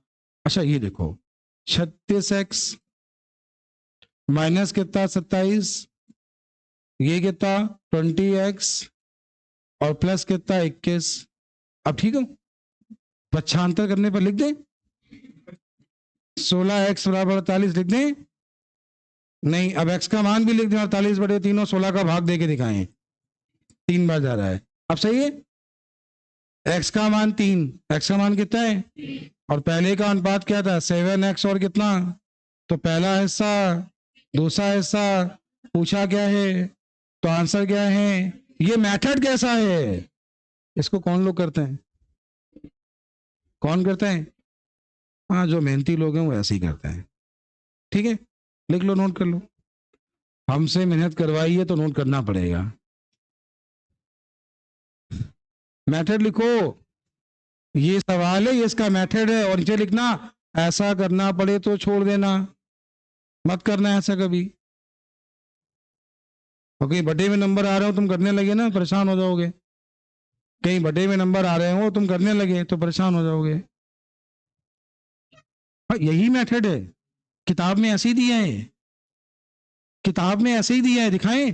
अच्छा ये देखो 36x माइनस कितना 27, ये कितना 20x, और प्लस कितना 21, अब ठीक हो, पक्षांतर करने पर लिख दें 16x बराबर 48 लिख दें, नहीं अब x का मान भी लिख दें 48/3 और 16 का भाग देके दिखाएं, 3 बार जा रहा है, अब सही है, x का मान 3, x का मान कितना है, और पहले का अनुपात क्या था 7x और कितना, तो पहला हिस्सा दूसरा हिस्सा, पूछा क्या है, तो आंसर क्या है, ये मेथड कैसा है, इसको कौन लोग करते हैं, कौन करते हैं, हाँ जो मेहनती लोग हैं वो ऐसे ही करते हैं, ठीक है, लिख लो, नोट कर लो, हमसे मेहनत करवाई है तो नोट करना पड़ेगा, मेथड लिखो, ये सवाल है, ये इसका मेथड है, और नीचे लिखना ऐसा करना पड़े तो छोड़ देना, मत करना ऐसा कभी, और कहीं बटे में नंबर आ रहे हो तुम करने लगे ना परेशान हो जाओगे, कहीं बटे में नंबर आ रहे हो तुम करने लगे तो परेशान हो जाओगे। हाँ यही मेथड है, किताब में ऐसे ही दिया है, किताब में ऐसे ही दिया है, दिखाएं,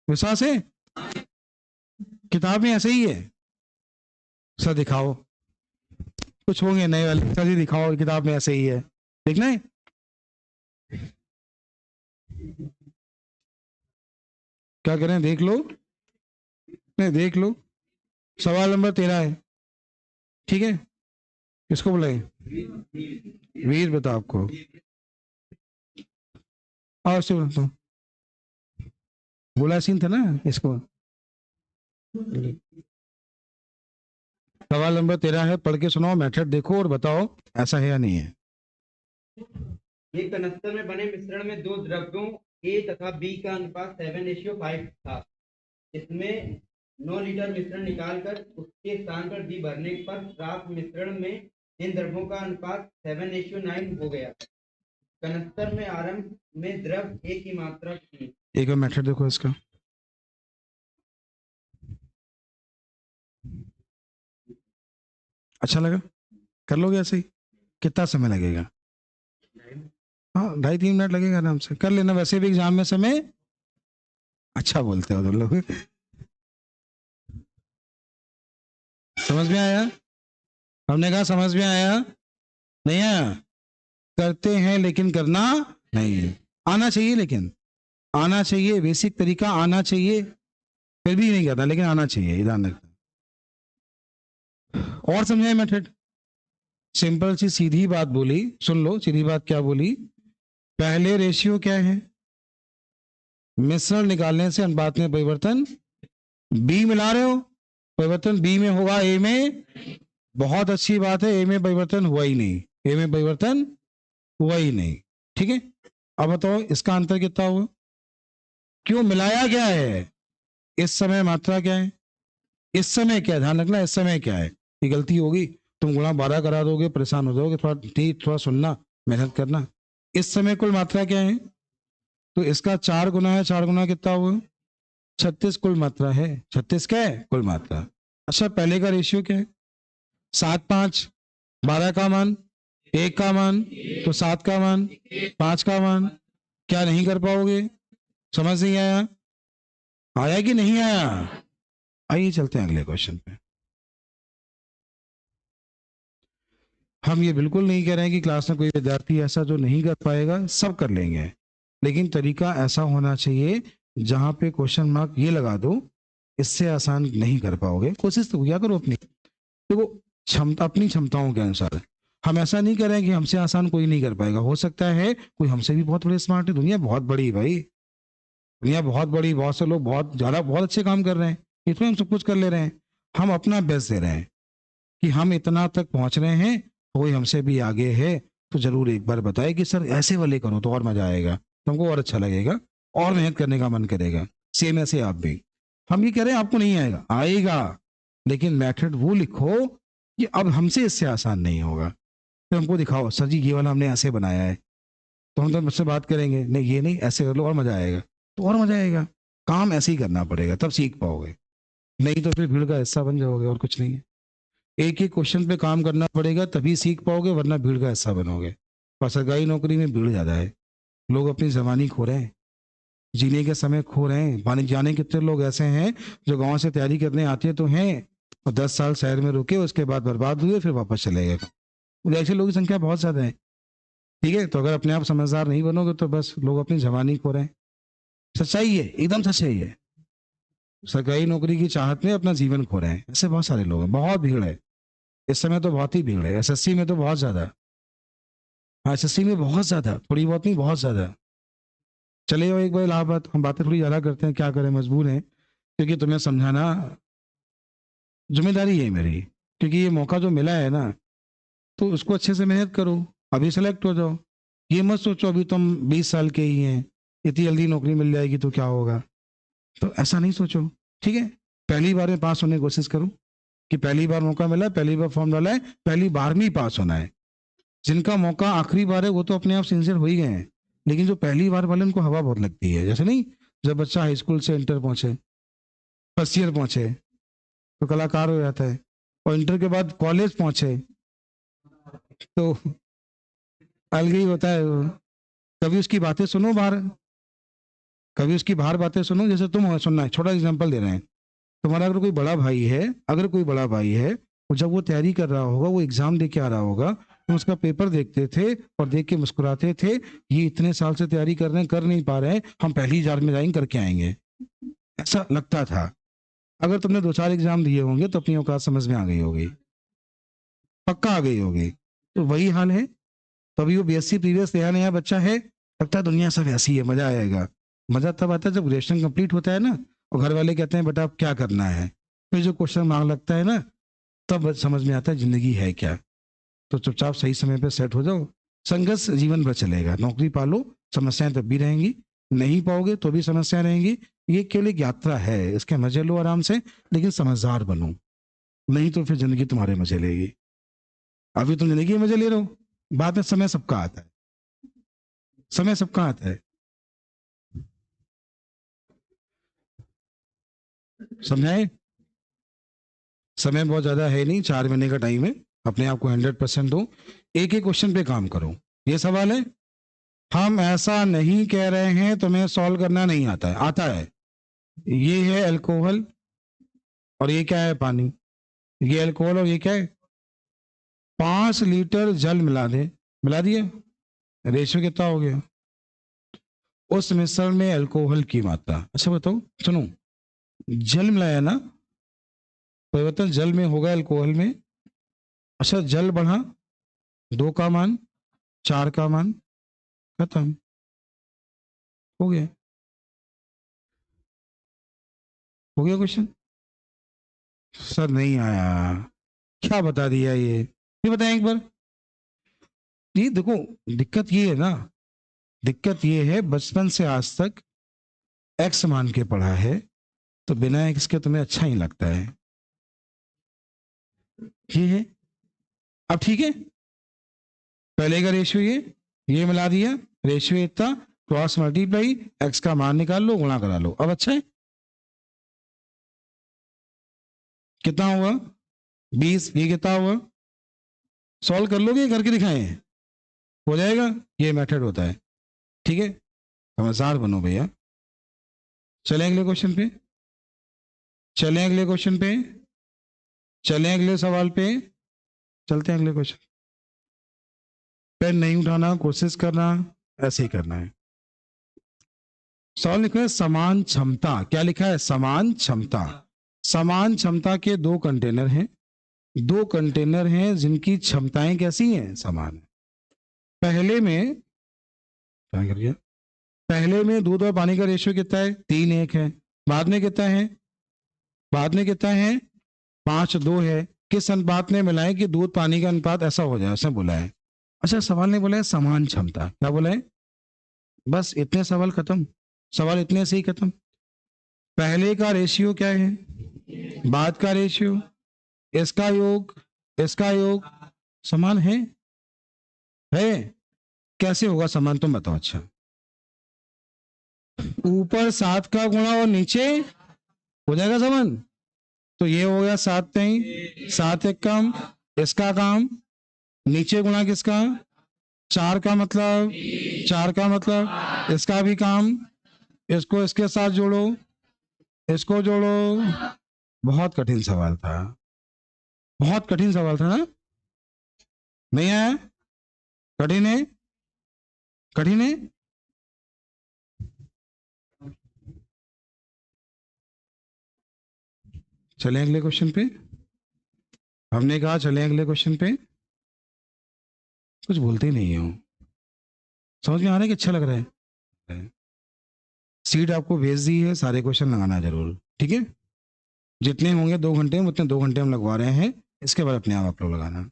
विश्वास है, किताब में ऐसे ही है, सर दिखाओ, कुछ होंगे नए वाले, सर जी दिखाओ किताब में ऐसे ही है, देखना है, क्या करें देख लो, नहीं देख लो, सवाल नंबर 13 है, ठीक है, किसको बुलाए, वीर बता आपको, और से बोलता बोला सीन था ना इसको, सवाल नंबर 13 है, पढ़ के सुनाओ, मेथड देखो और बताओ ऐसा है या नहीं है।
एक कनस्तर में बने मिश्रण में दो द्रव्यों ए तथा बी का अनुपात 7:5 था। इसमें 9 लीटर मिश्रण निकालकर उसके स्थान पर बी भरने पर प्राप्त मिश्रण में इन द्रव्यों का अनुपात 7:9 हो गया। कनस्तर में आरंभ में द्रव ए की मात्रा थी।
एक बार मेथड देखो इसका, अच्छा लगा, कर लोगे ऐसे ही, कितना समय लगेगा, हाँ 2.5-3 मिनट लगेगा आराम से कर लेना, वैसे भी एग्जाम में समय अच्छा बोलते हो तुम लोग, समझ में आया। हमने कहा समझ में आया नहीं आया? करते हैं लेकिन करना नहीं है। आना चाहिए, लेकिन आना चाहिए, बेसिक तरीका आना चाहिए, फिर भी नहीं करता, लेकिन आना चाहिए, ध्यान रखना। और समझाए मेथड? सिंपल सी सीधी बात बोली, सुन लो सीधी बात क्या बोली। पहले रेशियो क्या है? मिश्रण निकालने से अनुपात में परिवर्तन, बी मिला रहे हो, परिवर्तन बी में होगा ए में, बहुत अच्छी बात है, ए में परिवर्तन हुआ ही नहीं, ए में परिवर्तन हुआ ही नहीं, ठीक है। अब बताओ इसका अंतर कितना हुआ? क्यों मिलाया क्या है? इस समय मात्रा क्या है? इस समय क्या है? ध्यान रखना, इस समय क्या है? ये गलती होगी, तुम गुणा 12 करा दोगे, परेशान हो जाओगे, थोड़ा ठीक, थोड़ा सुनना, मेहनत करना। इस समय कुल मात्रा क्या है? तो इसका 4 गुना है, 4 गुना कितना हुआ? 36 कुल मात्रा है। 36 क्या है? कुल मात्रा। अच्छा, पहले का रेशियो क्या है? 7 5, 12 का मान, 1 का मान, तो 7 का मान, 5 का मान। क्या नहीं कर पाओगे? समझ नहीं आया? आया कि नहीं आया? आइए चलते हैं अगले क्वेश्चन पे। हम ये बिल्कुल नहीं कह रहे हैं कि क्लास में कोई विद्यार्थी ऐसा जो नहीं कर पाएगा, सब कर लेंगे, लेकिन तरीका ऐसा होना चाहिए जहां पे क्वेश्चन मार्क ये लगा दो, इससे आसान नहीं कर पाओगे। कोशिश तो किया करो अपनी, देखो क्षमता, अपनी क्षमताओं के अनुसार। हम ऐसा नहीं कर रहे हैं कि हमसे आसान कोई नहीं कर पाएगा, हो सकता है कोई हमसे भी बहुत बड़े स्मार्ट है। दुनिया बहुत बड़ी है भाई, दुनिया बहुत बड़ी, बहुत से लोग बहुत ज्यादा बहुत अच्छे काम कर रहे हैं, इसमें हम सब कुछ कर ले रहे हैं। हम अपना बेस्ट दे रहे हैं कि हम इतना तक पहुंच रहे हैं, कोई हमसे भी आगे है तो जरूर एक बार बताए कि सर ऐसे वाले करो तो और मजा आएगा, तुमको और अच्छा लगेगा, और मेहनत करने का मन करेगा। सेम ऐसे आप भी, हम ये कह रहे हैं आपको नहीं आएगा, आएगा, लेकिन मेथड वो लिखो कि अब हमसे इससे आसान नहीं होगा। फिर हमको दिखाओ सर जी ये वाला हमने ऐसे बनाया है, तो हम तो मुझसे बात करेंगे, नहीं ये नहीं ऐसे कर लो और मजा आएगा, तो और मजा आएगा। काम ऐसे ही करना पड़ेगा, तब सीख पाओगे, नहीं तो फिर भीड़ का हिस्सा बन जाओगे, और कुछ नहीं है। एक एक क्वेश्चन पे काम करना पड़ेगा तभी सीख पाओगे, वरना भीड़ का हिस्सा बनोगे। और सरकारी नौकरी में भीड़ ज्यादा है, लोग अपनी जवानी खो रहे हैं, जीने के समय खो रहे हैं। पानी जाने कितने लोग ऐसे हैं जो गांव से तैयारी करने आते तो हैं और 10 साल शहर में रुके, उसके बाद बर्बाद हुए, फिर वापस चले गए। ऐसे लोगों की संख्या बहुत ज्यादा है, ठीक है। तो अगर अपने आप समझदार नहीं बनोगे तो बस लोग अपनी जवानी खो रहे हैं। सच्चाई है, एकदम सच्चाई है। सरकारी नौकरी की चाहत में अपना जीवन खो रहे हैं, ऐसे बहुत सारे लोग हैं, बहुत भीड़ है इस समय, तो बहुत ही भीड़ है। एसएससी में तो बहुत ज्यादा, हाँ एसएससी में बहुत ज्यादा, थोड़ी बहुत नहीं, बहुत ज्यादा। चले जाओ एक बार इलाहाबाद, हम बातें थोड़ी ज्यादा करते हैं, क्या करें, मजबूर हैं, क्योंकि तुम्हें समझाना जिम्मेदारी है मेरी, क्योंकि ये मौका जो मिला है ना, तो उसको अच्छे से मेहनत करो, अभी सेलेक्ट हो जाओ। ये मत सोचो अभी तुम 20 साल के ही हैं, इतनी जल्दी नौकरी मिल जाएगी तो क्या होगा, तो ऐसा नहीं सोचो, ठीक है। पहली बार में पास होने की कोशिश करो, कि पहली बार मौका मिला है, पहली बार फॉर्म डाला है, पहली बार में ही पास होना है। जिनका मौका आखिरी बार है वो तो अपने आप सिंसियर हो ही गए हैं, लेकिन जो पहली बार वाले उनको हवा बहुत लगती है, जैसे नहीं, जब बच्चा हाई स्कूल से इंटर पहुंचे, फर्स्ट ईयर पहुंचे, तो कलाकार हो जाता है, और इंटर के बाद कॉलेज पहुंचे तो अलग ही होता है वो। कभी उसकी बातें सुनो बाहर, कभी उसकी बाहर बातें सुनो, जैसे तुम हो, सुनना है, छोटा एग्जाम्पल दे रहे हैं। तुम्हारा अगर कोई बड़ा भाई है, अगर कोई बड़ा भाई है, वो जब वो तैयारी कर रहा होगा, वो एग्जाम दे के आ रहा होगा, तो उसका पेपर देखते थे और देख के मुस्कुराते थे, ये इतने साल से तैयारी कर रहे हैं, कर नहीं पा रहे हैं, हम पहली बार में जाएंगे करके आएंगे, ऐसा लगता था। अगर तुमने 2 4 एग्जाम दिए होंगे तो अपनी औकात समझ में आ गई होगी, पक्का आ गई होगी। तो वही हाल है, तभी वो बीएससी प्रीवियस नया नया बच्चा है, लगता है दुनिया सब ऐसी है, मजा आएगा। मजा तब आता है जब ग्रेजुएशन कंप्लीट होता है ना, और घर वाले कहते हैं बेटा अब क्या करना है, फिर जो क्वेश्चन मांग लगता है ना, तब समझ में आता है जिंदगी है क्या। तो चुपचाप सही समय पे सेट हो जाओ, संघर्ष जीवन भर चलेगा, नौकरी पालो, समस्याएं तब भी रहेंगी, नहीं पाओगे तो भी समस्याएं रहेंगी। ये केवल एक यात्रा है, इसके मजे लो आराम से, लेकिन समझदार बनो, नहीं तो फिर जिंदगी तुम्हारे मजे लेगी। अभी तुम जिंदगी में मजे ले रहे हो, बाद में समय सबका आता है, समय सबका आता है, समझाए। समय बहुत ज्यादा है नहीं, 4 महीने का टाइम है, अपने आप को 100% दो, एक एक क्वेश्चन पे काम करो। ये सवाल है, हम ऐसा नहीं कह रहे हैं तुम्हें सॉल्व करना नहीं आता है, आता है। ये है अल्कोहल और ये क्या है, पानी। ये अल्कोहल और ये क्या है, 5 लीटर जल मिला दे, मिला दिया, रेशियो कितना हो गया? उस मिश्रण में अल्कोहल की मात्रा, अच्छा बताओ, सुनो, जल मिलाया ना, परिवर्तन जल में होगा, अल्कोहल में। अच्छा, जल बढ़ा, 2 का मान, 4 का मान, खत्म, हो गया, हो गया क्वेश्चन। सर नहीं आया, क्या बता दिया ये बताएं एक बार। ये देखो, दिक्कत ये है ना, दिक्कत ये है बचपन से आज तक एक्स मान के पढ़ा है, तो बिना एक्स के तुम्हें अच्छा ही लगता है, ये है। अब ठीक है, पहले का रेशियो ये मिला दिया, रेशियो इतना, क्रॉस मल्टीप्लाई, एक्स का मान निकाल लो, गुणा करा लो, अब अच्छा है। कितना हुआ? 20, ये कितना हुआ? सॉल्व कर लोगे, करके दिखाएं, हो जाएगा, ये मेथड होता है, ठीक है, समझदार बनो भैया। चलें अगले क्वेश्चन पे, चलें अगले क्वेश्चन पे, चलें अगले सवाल पे, चलते हैं अगले क्वेश्चन। पेन नहीं उठाना, कोशिश करना, ऐसे ही करना है। सवाल लिखा है समान क्षमता, क्या लिखा है? समान क्षमता। समान क्षमता के 2 कंटेनर हैं, 2 कंटेनर हैं जिनकी क्षमताएं कैसी हैं? समान है। पहले में क्या कर गया? पहले में दूध और पानी का रेशियो कितना है? 3:1 है। बाद में कितना है? बाद में कितना है? 5:2 है। किस अनुपात में मिलाएं कि दूध पानी का अनुपात ऐसा हो जाए, उसने बोला है। अच्छा, सवाल ने बोला है समान क्षमता, क्या बोला है? बस इतने, सवाल खत्म, सवाल इतने से ही खत्म। पहले का रेशियो क्या है, बाद का रेशियो, इसका योग, इसका योग समान है? कैसे होगा समान, तुम बताओ। अच्छा, ऊपर 7 का गुणा और नीचे हो जाएगा समान, तो ये हो गया 7 नहीं, 7 एक काम, इसका काम, नीचे गुणा किसका? 4 का मतलब, 4 का मतलब इसका भी काम, इसको इसके साथ जोड़ो, इसको जोड़ो। बहुत कठिन सवाल था, बहुत कठिन सवाल था ना, नहीं आया? कठिन है, कठिन है। चलें अगले क्वेश्चन पे, हमने कहा चलें अगले क्वेश्चन पे, कुछ बोलते ही नहीं हो, समझ में आ रहा है कि अच्छा लग रहा है? सीट आपको भेज दी है, सारे क्वेश्चन लगाना जरूर, ठीक है, जितने होंगे 2 घंटे में उतने 2 घंटे हम लगवा रहे हैं, इसके बाद अपने आप लोग लगाना।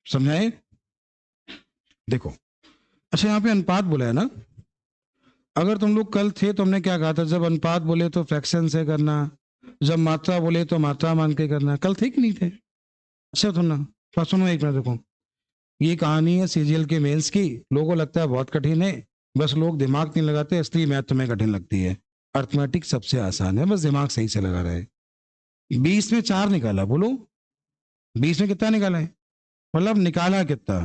समझाए? देखो, अच्छा यहाँ पे अनुपात बोला है ना, अगर तुम लोग कल थे तो हमने क्या कहा था, जब अनुपात बोले तो फ्रैक्शन से करना, जब मात्रा बोले तो मात्रा मान के करना, कल थे कि नहीं थे? अच्छा सुनना, बस सुनो एक मिनट, देखो, ये कहानी है सीजीएल के मेंस की, लोगों को लगता है बहुत कठिन है, बस लोग दिमाग नहीं लगाते, इसलिए मैथ तुम्हें कठिन लगती है। अर्थमेटिक सबसे आसान है, बस दिमाग सही से लगा रहे। 20 में 4 निकाला, बोलो 20 में कितना निकाला है, मतलब निकाला कितना,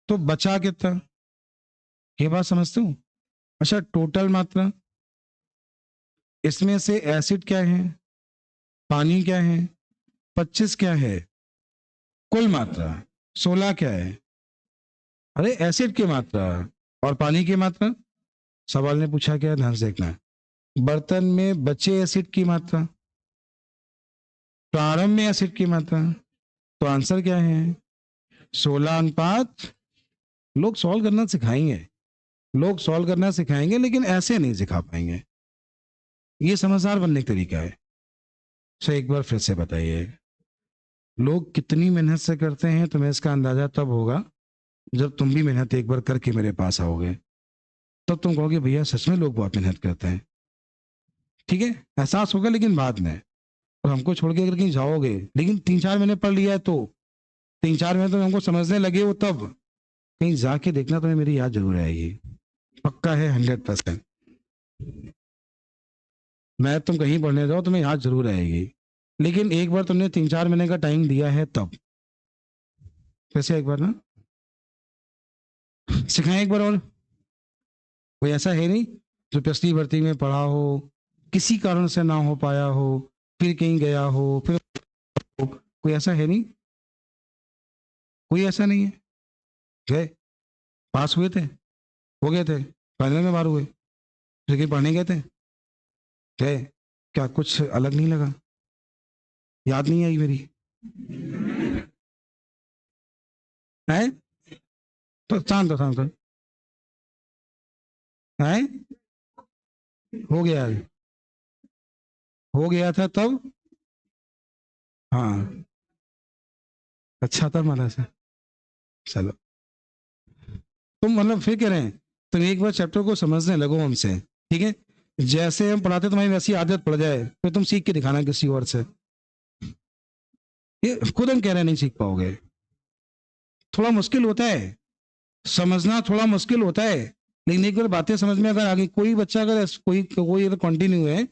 तो बचा कितना, ये बात समझते हो? अच्छा, टोटल मात्रा, इसमें से एसिड क्या है, पानी क्या है, 25 क्या है, कुल मात्रा 16 क्या है? अरे एसिड की मात्रा और पानी की मात्रा, सवाल ने पूछा क्या, ध्यान से देखना, बर्तन में बचे एसिड की मात्रा, प्रारंभ में एसिड की मात्रा, तो आंसर क्या है? 16:5। लोग सॉल्व करना सिखाएंगे, लोग सॉल्व करना सिखाएंगे, लेकिन ऐसे नहीं सिखा पाएंगे, ये समझदार बनने का तरीका है। सो एक बार फिर से बताइए, लोग कितनी मेहनत से करते हैं, तुम्हें इसका अंदाजा तब होगा जब तुम भी मेहनत एक बार करके मेरे पास आओगे, तब तुम कहोगे भैया सच में लोग बहुत मेहनत करते हैं, ठीक है, एहसास होगा, लेकिन बाद में। और हमको छोड़ के अगर कहीं जाओगे, लेकिन 3-4 महीने पढ़ लिया है तो, 3-4 महीने तो हमको समझने लगे हो, तब कहीं जाके देखना, तुम्हें मेरी याद जरूर आएगी, पक्का है 100%। मैं तुम कहीं पढ़ने जाओ तुम्हें याद जरूर आएगी, लेकिन एक बार तुमने 3-4 महीने का टाइम दिया है तब। कैसे एक बार ना सिखाएं एक बार और, कोई ऐसा है नहीं जो पिछली भर्ती में पढ़ा हो, किसी कारण से ना हो पाया हो, फिर कहीं गया हो, फिर कोई ऐसा है नहीं, कोई ऐसा नहीं है। गए, पास हुए थे, हो गए थे, फाइनल में बाहर हुए, फिर कहीं पढ़ने गए थे, गए, क्या कुछ अलग नहीं लगा? याद नहीं आई मेरी है? तो शांत हो, शांत है, हो गया, हो गया था तब, हाँ, अच्छा था मतलब से, चलो। तुम मतलब फिर कह रहे हैं, तुम एक बार चैप्टर को समझने लगो हमसे, ठीक है? जैसे हम पढ़ाते तुम्हारी वैसी आदत पड़ जाए, फिर तुम सीख के दिखाना किसी और से। ये खुद हम कह रहे हैं नहीं सीख पाओगे, थोड़ा मुश्किल होता है समझना, थोड़ा मुश्किल होता है, लेकिन एक बार बातें समझ में अगर आ गई, कोई बच्चा अगर कोई कोई अगर कंटिन्यू है,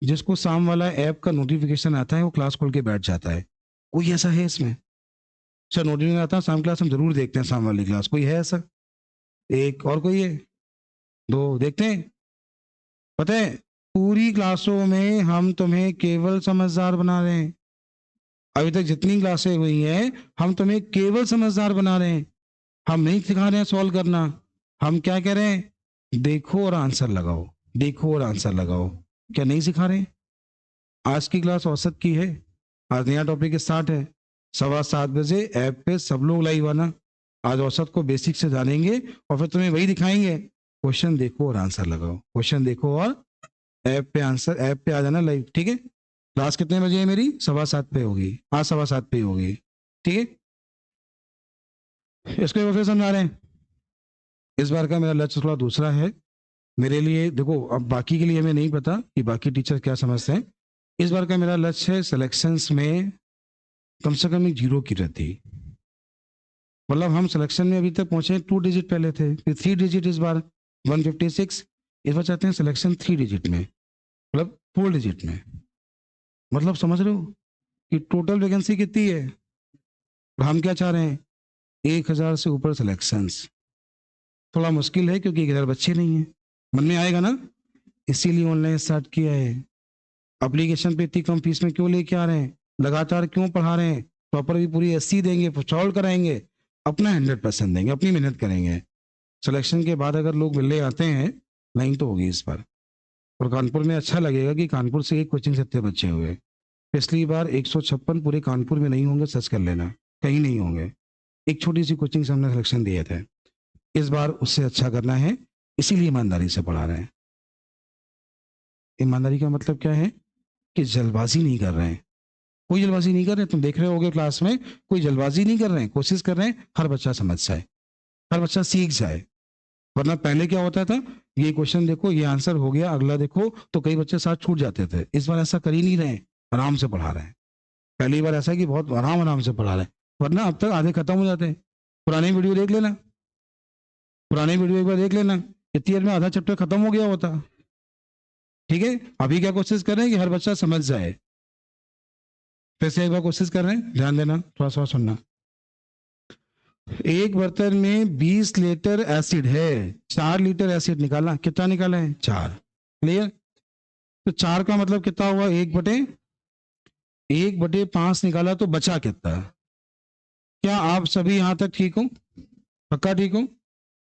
जिसको शाम वाला ऐप का नोटिफिकेशन आता है, वो क्लास खोल के बैठ जाता है, कोई ऐसा है इसमें? सर नोटिफिकेशन आता है शाम क्लास, हम जरूर देखते हैं शाम वाली क्लास, कोई है ऐसा? एक और कोई है? दो देखते हैं। पता है, पूरी क्लासों में हम तुम्हें केवल समझदार बना रहे हैं, अभी तक जितनी क्लासें हुई हैं हम तुम्हें केवल समझदार बना रहे हैं, हम नहीं सिखा रहे हैं सॉल्व करना। हम क्या कह रहे हैं, देखो और आंसर लगाओ, देखो और आंसर लगाओ, क्या नहीं सिखा रहे? आज की क्लास औसत की है, आज नया टॉपिक स्टार्ट है, 7:15 ऐप पे सब लोग लाइव आना। आज औसत को बेसिक से जानेंगे और फिर तुम्हें वही दिखाएंगे, क्वेश्चन देखो और आंसर लगाओ, क्वेश्चन देखो और ऐप पे आंसर, ऐप पे आ जाना लाइव, ठीक है? क्लास कितने बजे है मेरी? 7:15 पे होगी, आज 7:15 पे ही होगी, ठीक है? इसको एक बार फिर समझा रहे हैं। इस बार का मेरा लक्ष्य थोड़ा दूसरा है मेरे लिए, देखो अब बाकी के लिए हमें नहीं पता कि बाकी टीचर क्या समझते हैं। इस बार का मेरा लक्ष्य है सिलेक्शंस में कम से कम एक जीरो की रहती, मतलब हम सिलेक्शन में अभी तक पहुंचे 2 डिजिट पहले थे, फिर 3 डिजिट इस बार 156, इस बार चाहते हैं सिलेक्शन 3 डिजिट में, मतलब 4 डिजिट में। मतलब समझ रहे हो कि टोटल वैकेंसी कितनी है, और हम क्या चाह रहे हैं, 1,000 से ऊपर सिलेक्शंस। थोड़ा मुश्किल है क्योंकि 1,000 बच्चे नहीं है, मन में आएगा ना, इसीलिए ऑनलाइन स्टार्ट किया है। एप्लीकेशन पे इतनी कम फीस में क्यों लेके आ रहे हैं, लगातार क्यों पढ़ा रहे हैं, प्रॉपर भी पूरी 80 देंगे, सॉल्व कराएंगे, अपना 100% देंगे, अपनी मेहनत करेंगे। सिलेक्शन के बाद अगर लोग मिलने आते हैं, लाइन तो होगी इस बार। और कानपुर में अच्छा लगेगा कि कानपुर से एक कोचिंग से इतने बच्चे हुए, पिछली बार 156 पूरे कानपुर में नहीं होंगे, सर्च कर लेना, कहीं नहीं होंगे, एक छोटी सी कोचिंग से हमने सिलेक्शन दिए थे। इस बार उससे अच्छा करना है, इसीलिए ईमानदारी से पढ़ा रहे हैं। ईमानदारी का मतलब क्या है कि जल्दबाजी नहीं कर रहे हैं, कोई जल्दबाजी नहीं कर रहे, तुम देख रहे होगे क्लास में, कोई जल्दबाजी नहीं कर रहे हैं, कोशिश कर रहे हैं हर बच्चा समझ जाए, हर बच्चा सीख जाए। वरना पहले क्या होता था, ये क्वेश्चन देखो, ये आंसर हो गया, अगला देखो, तो कई बच्चे साथ छूट जाते थे। इस बार ऐसा कर ही नहीं रहे हैं, आराम से पढ़ा रहे हैं। पहली बार ऐसा है कि बहुत आराम आराम से पढ़ा रहे हैं, वरना अब तक आधे खत्म हो जाते हैं। पुरानी वीडियो देख लेना, पुरानी वीडियो एक बार देख लेना, इतनी देर में आधा चैप्टर खत्म हो गया होता, ठीक है? अभी क्या कोशिश कर रहे हैं कि हर बच्चा समझ जाए। फिर से एक बार कोशिश कर रहे हैं, ध्यान देना, थोड़ा सा सुनना। एक बर्तन में 20 लीटर एसिड है, 4 लीटर एसिड निकालना, कितना निकाला है? 4। क्लियर? तो 4 का मतलब कितना हुआ, 1/5 निकाला, तो बचा कितना? क्या आप सभी यहां तक ठीक हो? पक्का ठीक हो?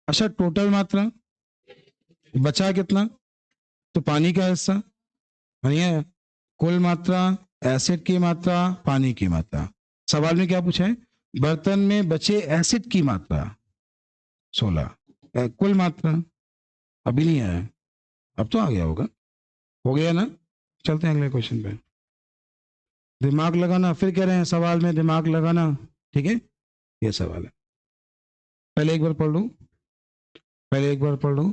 अच्छा, टोटल मात्रा बचा कितना? तो पानी का हिस्सा नहीं है, कुल मात्रा, एसिड की मात्रा, पानी की मात्रा। सवाल में क्या पूछा है, बर्तन में बचे एसिड की मात्रा 16, कुल मात्रा अभी नहीं आया, अब तो आ गया होगा, हो गया ना? चलते हैं अगले क्वेश्चन पे। दिमाग लगाना, फिर कह रहे हैं सवाल में दिमाग लगाना, ठीक है? ये सवाल है, पहले एक बार पढ़ लूं, पहले एक बार पढ़ लूं।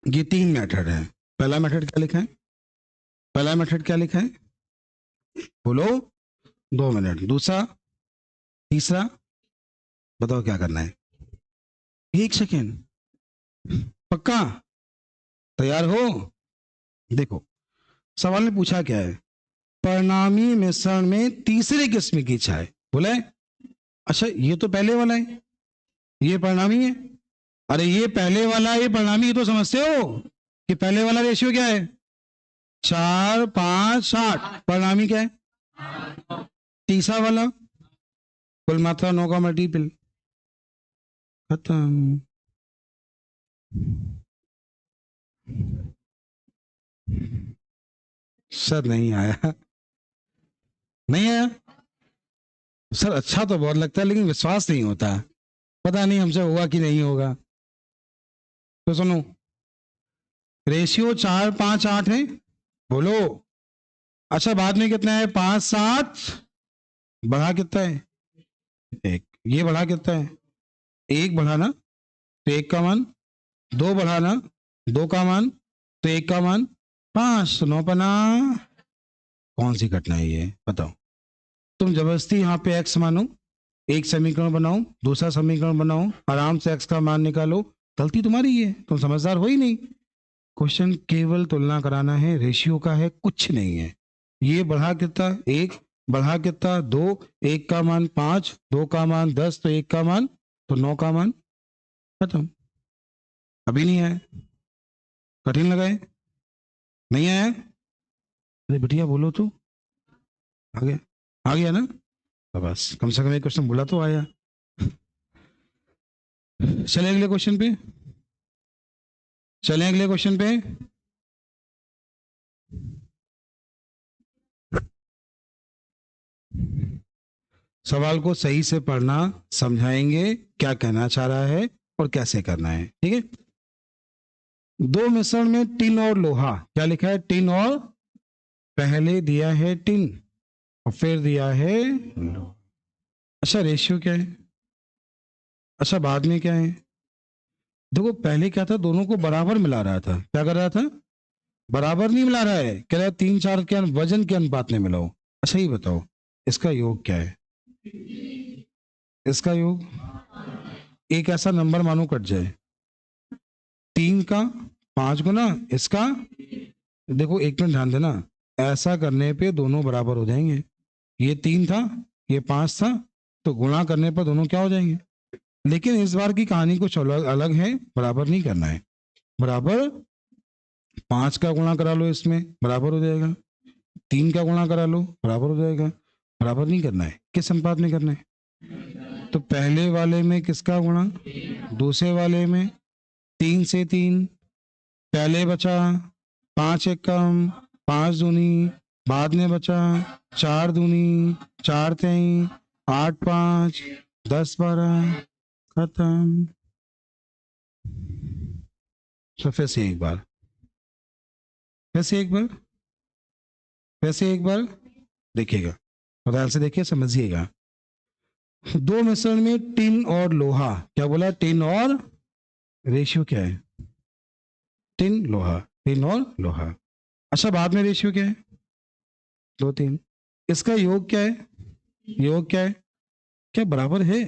ये 3 मेथड है। पहला मेथड क्या लिखा है, पहला मेथड क्या लिखा है, बोलो, 2 मिनट। दूसरा, तीसरा, बताओ क्या करना है? एक सेकेंड, पक्का तैयार हो? देखो सवाल ने पूछा क्या है, परिणामी मिश्रण में तीसरे किस्म की चाय, बोले अच्छा ये तो पहले वाला है, ये परिणामी है। अरे ये पहले वाला, ये परिणामी, ये तो समझते हो कि पहले वाला रेशियो क्या है, 4, 5, 8, परिणामी क्या है, तीसरा वाला कुल मात्रा 9 का मल्टीपल, खत्म। सर नहीं आया, नहीं आया सर, अच्छा तो बहुत लगता है लेकिन विश्वास नहीं होता, पता नहीं हमसे होगा कि नहीं होगा। तो सुनो, रेशियो 4, 5, 8 है, बोलो। अच्छा बाद में कितना है, 5, 7, बढ़ा कितना है, एक, ये बढ़ा कितना है, एक बढ़ाना तो एक का मान, दो बढ़ाना दो का मान तो एक का मान, 5 तो 9 पना। कौन सी घटना है ये बताओ? तुम जबरदस्ती यहाँ पे एक्स मानो, एक समीकरण बनाओ, दूसरा समीकरण बनाओ, आराम से एक्स का मान निकालो, गलती तुम्हारी है, तुम समझदार हो ही नहीं। क्वेश्चन केवल तुलना कराना है, रेशियो का है, कुछ नहीं है। ये बढ़ा कितना, एक, बढ़ा कितना, दो, एक का मान 5, दो का मान 10 तो एक का मान तो 9 का मान, खत्म। अभी नहीं आया, कठिन लगा है, नहीं आया? अरे बिटिया बोलो तो, आ गया, आ गया ना, तो बस कम से कम एक क्वेश्चन बोला तो आया। चले अगले क्वेश्चन पे, चले अगले क्वेश्चन पे। सवाल को सही से पढ़ना, समझाएंगे क्या कहना चाह रहा है और कैसे करना है, ठीक है। दो मिश्रण में टिन और लोहा, क्या लिखा है, टिन और, पहले दिया है टिन और फिर दिया है लोहा। अच्छा रेशियो क्या है, अच्छा बाद में क्या है, देखो पहले क्या था, दोनों को बराबर मिला रहा था, क्या कर रहा था, बराबर नहीं मिला रहा है, कह रहा है 3, 4 के वजन के अनुपात में मिलाओ। अच्छा ये बताओ इसका योग क्या है, इसका योग, एक ऐसा नंबर मानो कट जाए, 3 का 5 गुना इसका, देखो एक मिनट ध्यान देना, ऐसा करने पे दोनों बराबर हो जाएंगे, ये 3 था ये 5 था, तो गुणा करने पर दोनों क्या हो जाएंगे। लेकिन इस बार की कहानी कुछ अलग अलग है, बराबर नहीं करना है, बराबर 5 का गुणा करा लो इसमें बराबर हो जाएगा, 3 का गुणा करा लो बराबर हो जाएगा, बराबर नहीं करना है, किस अनुपात में करना है, तो पहले वाले में किसका गुणा, दूसरे वाले में 3 से 3, पहले बचा 5 एकम 5 दूनी, बाद में बचा 4 दूनी 4 तेई 8 5 10 12, खत्म। तो फिर से एक बार, फिर से एक बार, फिर से एक बार देखिएगा, ध्यान से देखिए समझिएगा। दो मिश्रण में टिन और लोहा, क्या बोला, टिन और, रेशियो क्या है, टिन लोहा, टिन और लोहा। अच्छा बाद में रेशियो क्या है, 2, 3, इसका योग क्या है, योग क्या है, क्या बराबर है,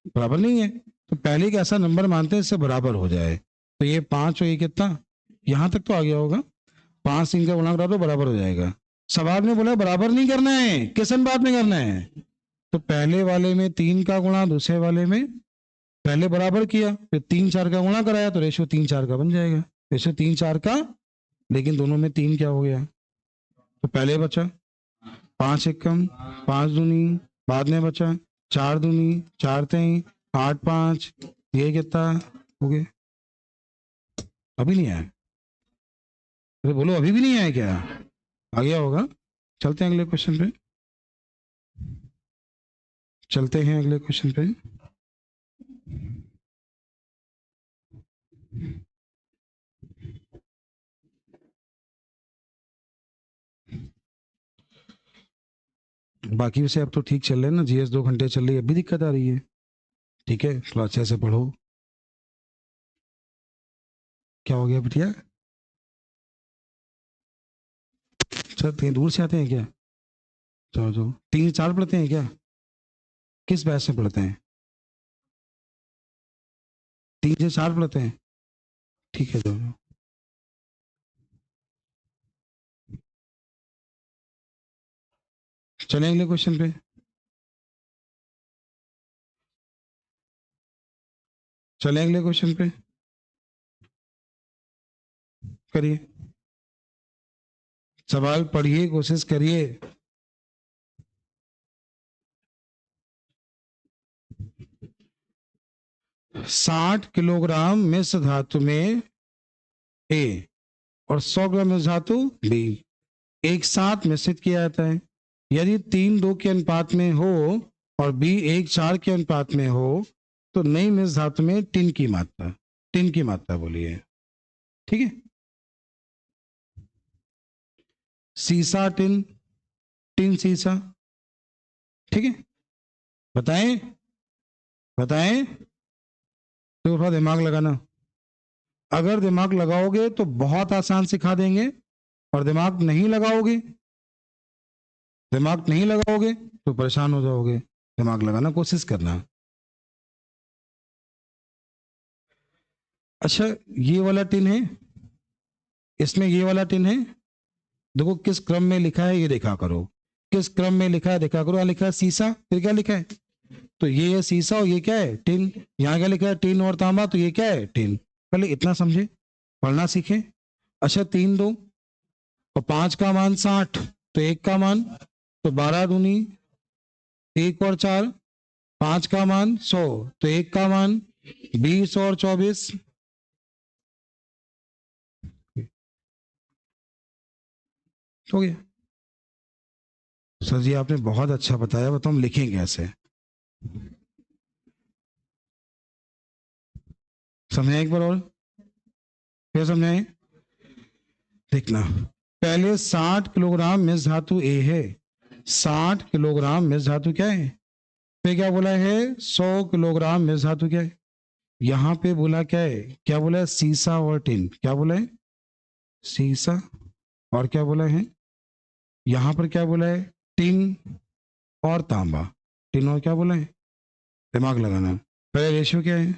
बराबर नहीं है, तो पहले एक ऐसा नंबर मानते हैं इससे बराबर हो जाए, तो ये 5 और ये कितना, यहां तक तो आ गया होगा, 5 3 का गुणा करा दो बराबर हो जाएगा। सवाल में बोला बराबर नहीं करना है, किस अनुपात में करना है, तो पहले वाले में 3 का गुणा, दूसरे वाले में, पहले बराबर किया फिर 3 4 का गुणा कराया तो रेशो 3 4 का बन जाएगा, रेशो 3 4 का, लेकिन दोनों में 3 क्या हो गया, तो पहले बचा 5 एकम 5 दूनी, बाद में बचा 4 दूनी 4 तेई 8 5, ये कितना हो गया, अभी नहीं आया, अरे बोलो अभी भी नहीं आया क्या, आ गया होगा। चलते हैं अगले क्वेश्चन पे, चलते हैं अगले क्वेश्चन पे। बाकी वैसे अब तो ठीक चल रहे हैं ना, जीएस 2 घंटे चल रही है, अभी दिक्कत आ रही है, ठीक है थोड़ा अच्छे से पढ़ो। क्या हो गया बिटिया, सर कहीं दूर से आते हैं क्या, चलो 3 4 पढ़ते हैं क्या, किस बैच से पढ़ते हैं, 3 से 4 पढ़ते हैं, ठीक है। दोनों चलें अगले क्वेश्चन पे। चलें अगले क्वेश्चन पे, करिए सवाल पढ़िए, कोशिश करिए। साठ किलोग्राम मिश्र धातु में ए और 100 ग्राम मिश्र धातु बी एक साथ मिश्रित किया जाता है। यदि 3:2 के अनुपात में हो और बी 1:4 के अनुपात में हो तो नई मिश्र धातु में टिन की मात्रा बोलिए, ठीक है। सीसा टिन, टिन सीसा, ठीक है। बताएं तो थोड़ा दिमाग लगाना। अगर दिमाग लगाओगे तो बहुत आसान सिखा देंगे, और दिमाग नहीं लगाओगे तो परेशान हो जाओगे। दिमाग लगाना कोशिश करना। अच्छा, ये वाला टिन है, इसमें ये वाला टिन है, देखो किस क्रम में लिखा है ये देखा करो, किस क्रम में लिखा है देखा करो। यहाँ लिखा है सीसा, फिर क्या लिखा है, तो ये है सीसा और ये क्या है, टिन। यहाँ क्या लिखा है, टिन और तांबा, तो ये क्या है, टिन। पहले इतना समझे, पढ़ना सीखे। अच्छा, 3:2 और 5 का मान 60, तो 1 का मान, तो 12 दूनी 1 और 4, 5 का मान 100, तो 1 का मान 20 और 24, हो गया। सर जी आपने बहुत अच्छा बताया, बताओ हम लिखेंगे ऐसे, समझाएं एक बार और, फिर समझाएं। देखना, पहले 60 किलोग्राम मिश्र धातु ए है, 60 किलोग्राम मिश्र धातु क्या है, फिर क्या बोला है 100 किलोग्राम मिश्र धातु क्या है, यहाँ पे बोला क्या है, क्या बोला है सीसा और टिन, क्या बोला है सीसा, और क्या बोला है यहाँ पर क्या बोला है टिन और तांबा, टिन और क्या बोला है, दिमाग लगाना। पहले रेशियो क्या है,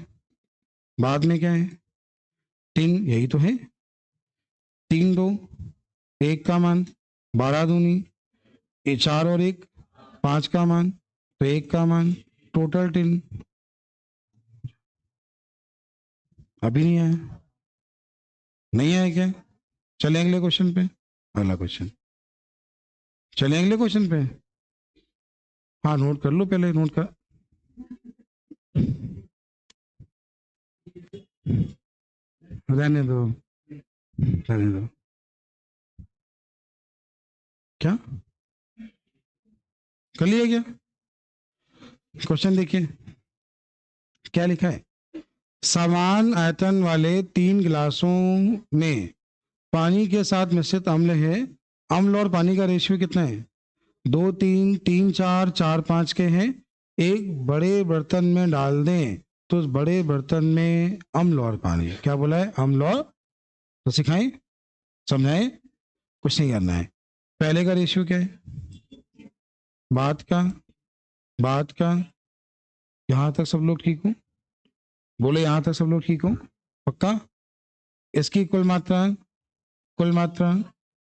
बाद में क्या है, टिन यही तो है, 3:2 1 का मान, 12 दूनी 4 और 1 5 का मान, तो 1 का मान, टोटल टिन। अभी नहीं आया क्या, चले अगले क्वेश्चन पे, अगला क्वेश्चन, चले अगले क्वेश्चन पे। हाँ नोट कर लो, पहले नोट कर, रहने दो, क्या कर लिया क्या, क्वेश्चन देखिए क्या लिखा है। समान आयतन वाले 3 गिलासों में पानी के साथ मिश्रित अम्ल है, अम्ल और पानी का रेशियो कितना है, 2 3 3 4 4 5 के हैं। एक बड़े बर्तन में डाल दें तो उस बड़े बर्तन में अम्ल और पानी, क्या बोला है अम्ल और, तो सिखाएं समझाएं, कुछ नहीं करना है। पहले का रेशियो क्या है, बात का, यहां तक सब लोग ठीक हो, बोले यहां तक सब लोग ठीक हो पक्का। इसकी कुल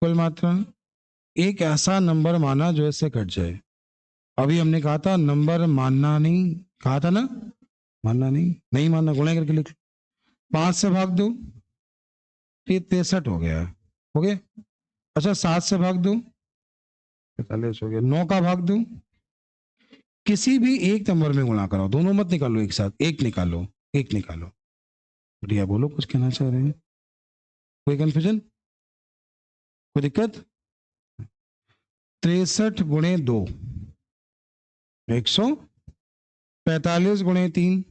मात्रा एक ऐसा नंबर माना जो इससे कट जाए। अभी हमने कहा था नंबर मानना नहीं, कहा था ना, मानना नहीं मानना, गुणा करके लिख लो। 5 से भाग दो, ये 63 हो गया, हो गया। अच्छा 7 से भाग दो, 45 हो गया। 9 का भाग दो, किसी भी एक नंबर में गुणा करो, दोनों मत निकालो एक साथ, एक निकालो। बढ़िया, बोलो कुछ कहना चाह रहे हैं, कोई कंफ्यूजन, कोई दिक्कत। 63 गुणे 2 145 गुणे 3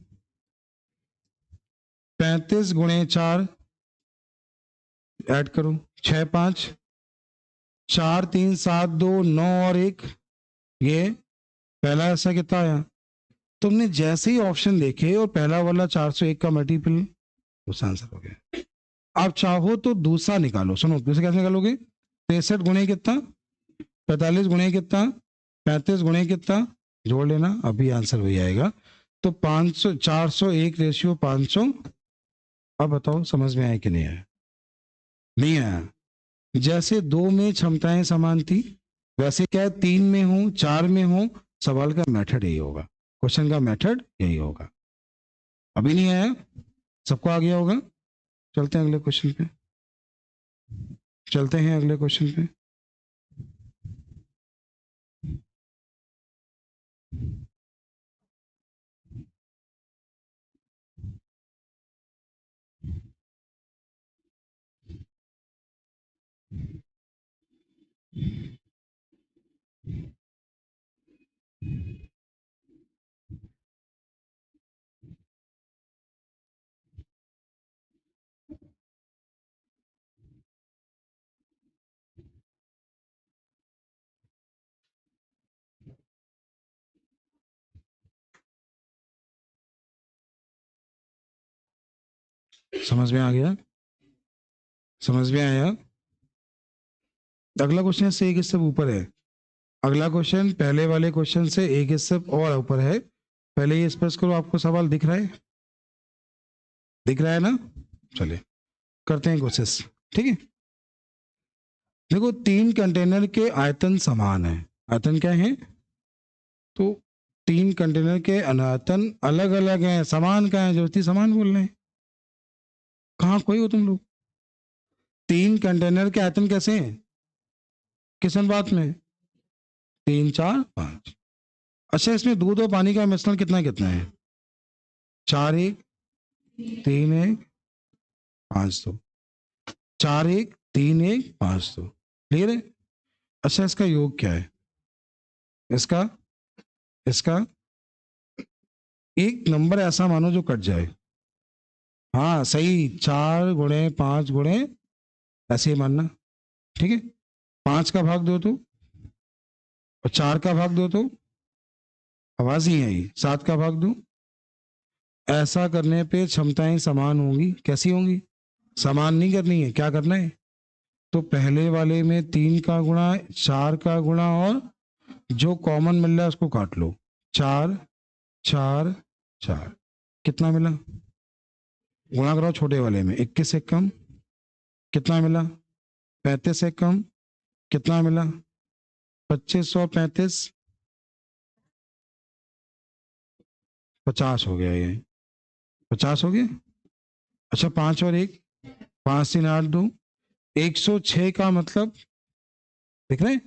35 गुणे 4, ऐड करो 6 5 4 3 7 2 9 और 1, ये पहला ऐसा कितना आया। तुमने जैसे ही ऑप्शन देखे और पहला वाला 401 का मल्टीपल, उसका आंसर हो गया। आप चाहो तो दूसरा निकालो, सुनो दूसरा कैसे निकालोगे, 63 गुणे कितना, 45 गुणे कितना, 35 गुणे कितना, जोड़ लेना, अभी आंसर हो जाएगा। तो 500 401 रेशियो 500। अब बताओ समझ में आया कि नहीं आया? नहीं आया। जैसे 2 में क्षमताएं समान थी, वैसे क्या है 3 में हो 4 में हो, सवाल का मेथड यही होगा, क्वेश्चन का मेथड यही होगा। अभी नहीं आया? सबको आ गया होगा? चलते हैं अगले क्वेश्चन पे, चलते हैं अगले क्वेश्चन पे। समझ में आ गया? समझ में आया? अगला क्वेश्चन से एक स्टेप ऊपर है। अगला क्वेश्चन पहले वाले क्वेश्चन से एक स्टेप और ऊपर है। पहले ये स्पर्श करो, आपको सवाल दिख रहा है? दिख रहा है ना? चलिए करते हैं कोशिश, ठीक है। देखो 3 कंटेनर के आयतन समान है। आयतन क्या है? तो 3 कंटेनर के आयतन अलग अलग हैं, समान क्या है? ज्योति समान बोल रहे हैं। कहाँ कोई हो तुम लोग? 3 कंटेनर के आयतन कैसे हैं? किस अनुपात में? 3 4 5। अच्छा इसमें दूध और पानी का मिश्रण कितना कितना है? 4 1 3 1 5 2। 4 1 3 1 5 2। क्लियर है? अच्छा इसका योग क्या है? इसका इसका एक नंबर ऐसा मानो जो कट जाए। हाँ सही, 4 गुणे 5 गुणे, ऐसे ही मानना, ठीक है। 5 का भाग दो तो, और 4 का भाग दो तो, आवाज नहीं आई। 7 का भाग दो। ऐसा करने पे क्षमताएं समान होंगी। कैसी होंगी? समान नहीं करनी है, क्या करना है? तो पहले वाले में 3 का गुणा 4 का गुणा, और जो कॉमन मिल रहा है उसको काट लो। 4 4 4, कितना मिला? गुणा करो छोटे वाले में, 21 से कम कितना मिला? 35 से कम कितना मिला? 2535, 50 हो गया ये, 50 हो गया। अच्छा 5 और 1, 5 3 8 2, 106 का मतलब दिख रहा है?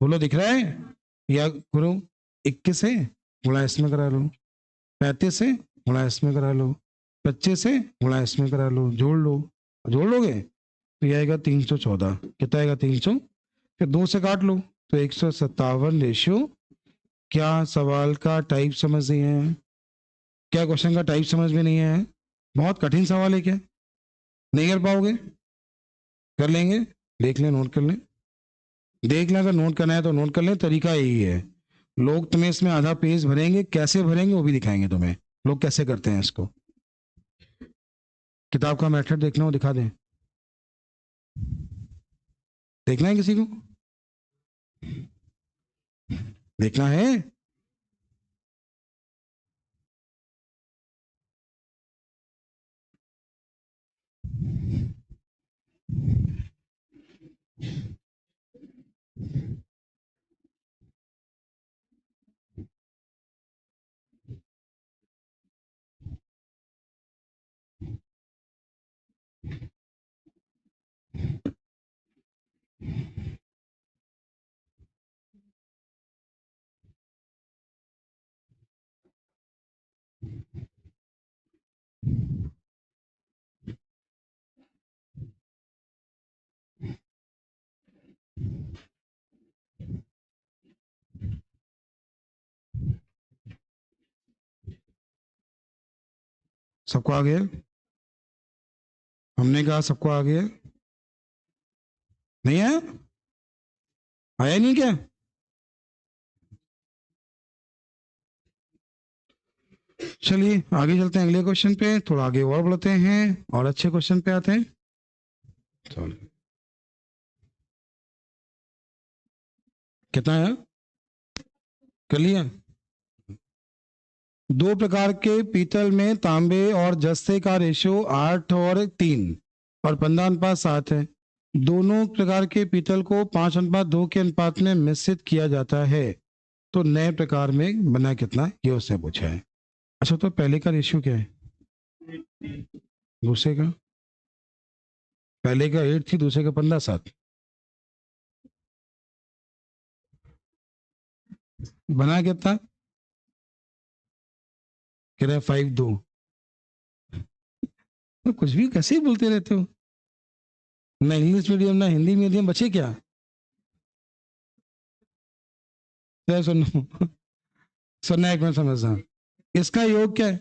बोलो दिख रहा है? या करो 21 से गुणा इसमें करा लो, 35 से गुणा इसमें करा लो, 25 से गुणा इसमें करा लो, जोड़ लो। जोड़ लोगे तो ये आएगा 314। कितना आएगा? 300। फिर 2 से काट लो तो 157 रेशियो। क्या सवाल का टाइप समझ नहीं है? क्या क्वेश्चन का टाइप समझ में नहीं है? बहुत कठिन सवाल है क्या? नहीं कर पाओगे? कर लेंगे? देख लें, नोट कर लें। देख लें, अगर नोट करना है तो नोट कर लें। तरीका यही है, लोग तुम्हें इसमें आधा पेज भरेंगे, कैसे भरेंगे वो भी दिखाएंगे तुम्हें, लोग कैसे करते हैं इसको। किताब का मेथड देखना हो दिखा दें? देखना है किसी को? देखना है? सबको आ गया? हमने कहा सबको आ गया? नहीं आया? आया नहीं क्या? चलिए आगे चलते हैं अगले क्वेश्चन पे, थोड़ा आगे और बढ़ते हैं और अच्छे क्वेश्चन पे आते हैं। चलो कितना आया? कर लिया? दो प्रकार के पीतल में तांबे और जस्ते का रेशियो 8:3 और 15:7 है। दोनों प्रकार के पीतल को 5:2 के अनुपात में मिश्रित किया जाता है, तो नए प्रकार में बना कितना, ये उससे पूछा है। अच्छा, तो पहले का रेशियो क्या है, दूसरे का? पहले का 8 थी, दूसरे का 15:7। बना कितना? कह रहे 5:2। तो कुछ भी कैसे ही बोलते रहते हो, ना इंग्लिश मीडियम ना हिंदी मीडियम, बचे क्या? तो सुनो, सुनना एक मिनट, समझना। इसका योग क्या है?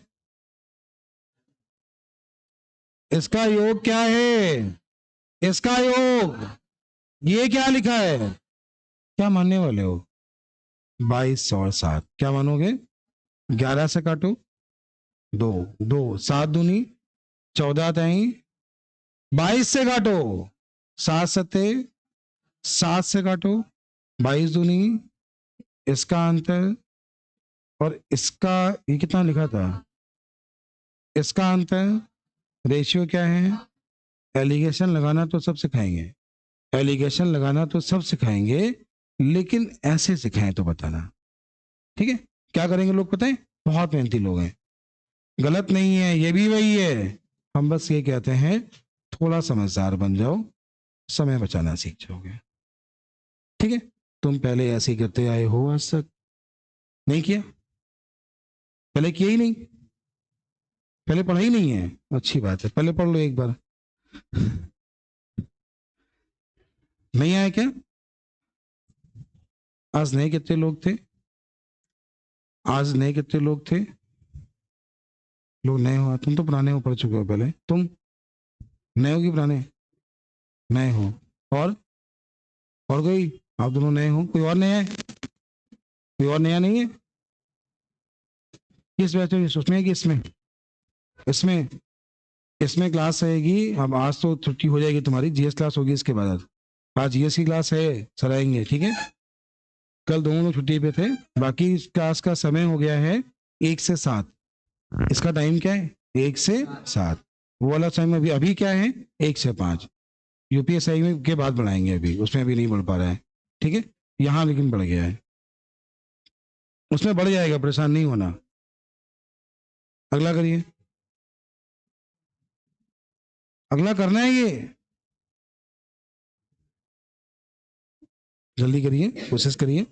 इसका योग क्या है? इसका योग, ये क्या लिखा है? क्या मानने वाले हो? 22 और 7, क्या मानोगे? 11 से काटो, 2 2 7 दूनी 14 तई, 22 से काटो, 7 सत्ते 7 से काटो, 22 दूनी, इसका अंतर और इसका, ये कितना लिखा था, इसका अंतर, रेशियो क्या है? एलिगेशन लगाना तो सब सिखाएंगे, एलिगेशन लगाना तो सब सिखाएंगे, लेकिन ऐसे सिखाएं तो बताना, ठीक है? क्या करेंगे लोग पता है? बहुत मेहनती लोग हैं, गलत नहीं है, ये भी वही है। हम बस ये कहते हैं थोड़ा समझदार बन जाओ, समय बचाना सीख जाओगे, ठीक है? तुम पहले ऐसे ही करते आए हो, आज तक नहीं किया, पहले किया ही नहीं, पहले पढ़ा ही नहीं है, अच्छी बात है, पहले पढ़ लो एक बार। नहीं आया क्या? आज नए कितने लोग थे? आज नए कितने लोग थे? लोग नए हो? तुम तो पुराने हो, पढ़ चुके हो पहले। तुम नए हो कि पुराने? नए हो। और कोई? आप दोनों नए हो, कोई और नया है? कोई और नया नहीं है? किस बैच में, उसमें है कि इसमें? इसमें, इसमें क्लास रहेगी। अब आज तो छुट्टी हो जाएगी तुम्हारी, जीएस क्लास होगी इसके बाद। आज जीएस की क्लास है, सर आएंगे, ठीक है? कल दोनों लोग छुट्टी पे थे। बाकी इस क्लास का समय हो गया है 1 से 7। इसका टाइम क्या है? 1 से 7। वो वाला टाइम अभी अभी क्या है? 1 से 5। यूपीएसआई में के बाद बढ़ाएंगे, अभी उसमें अभी नहीं बढ़ पा रहा है, ठीक है? यहाँ लेकिन बढ़ गया है, उसमें बढ़ जाएगा, परेशान नहीं होना। अगला करिए, अगला करना है ये, जल्दी करिए, कोशिश करिए।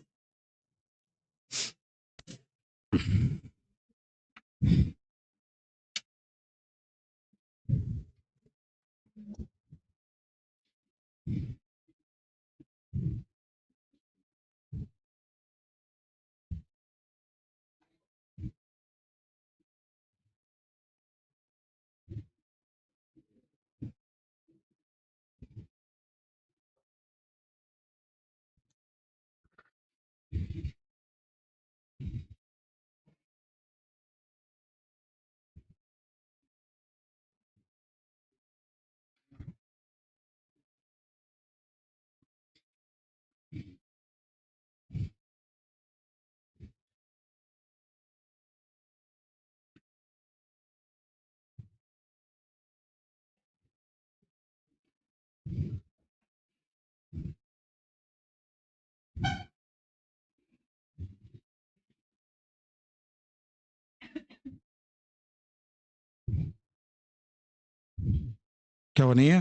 क्या बनी है?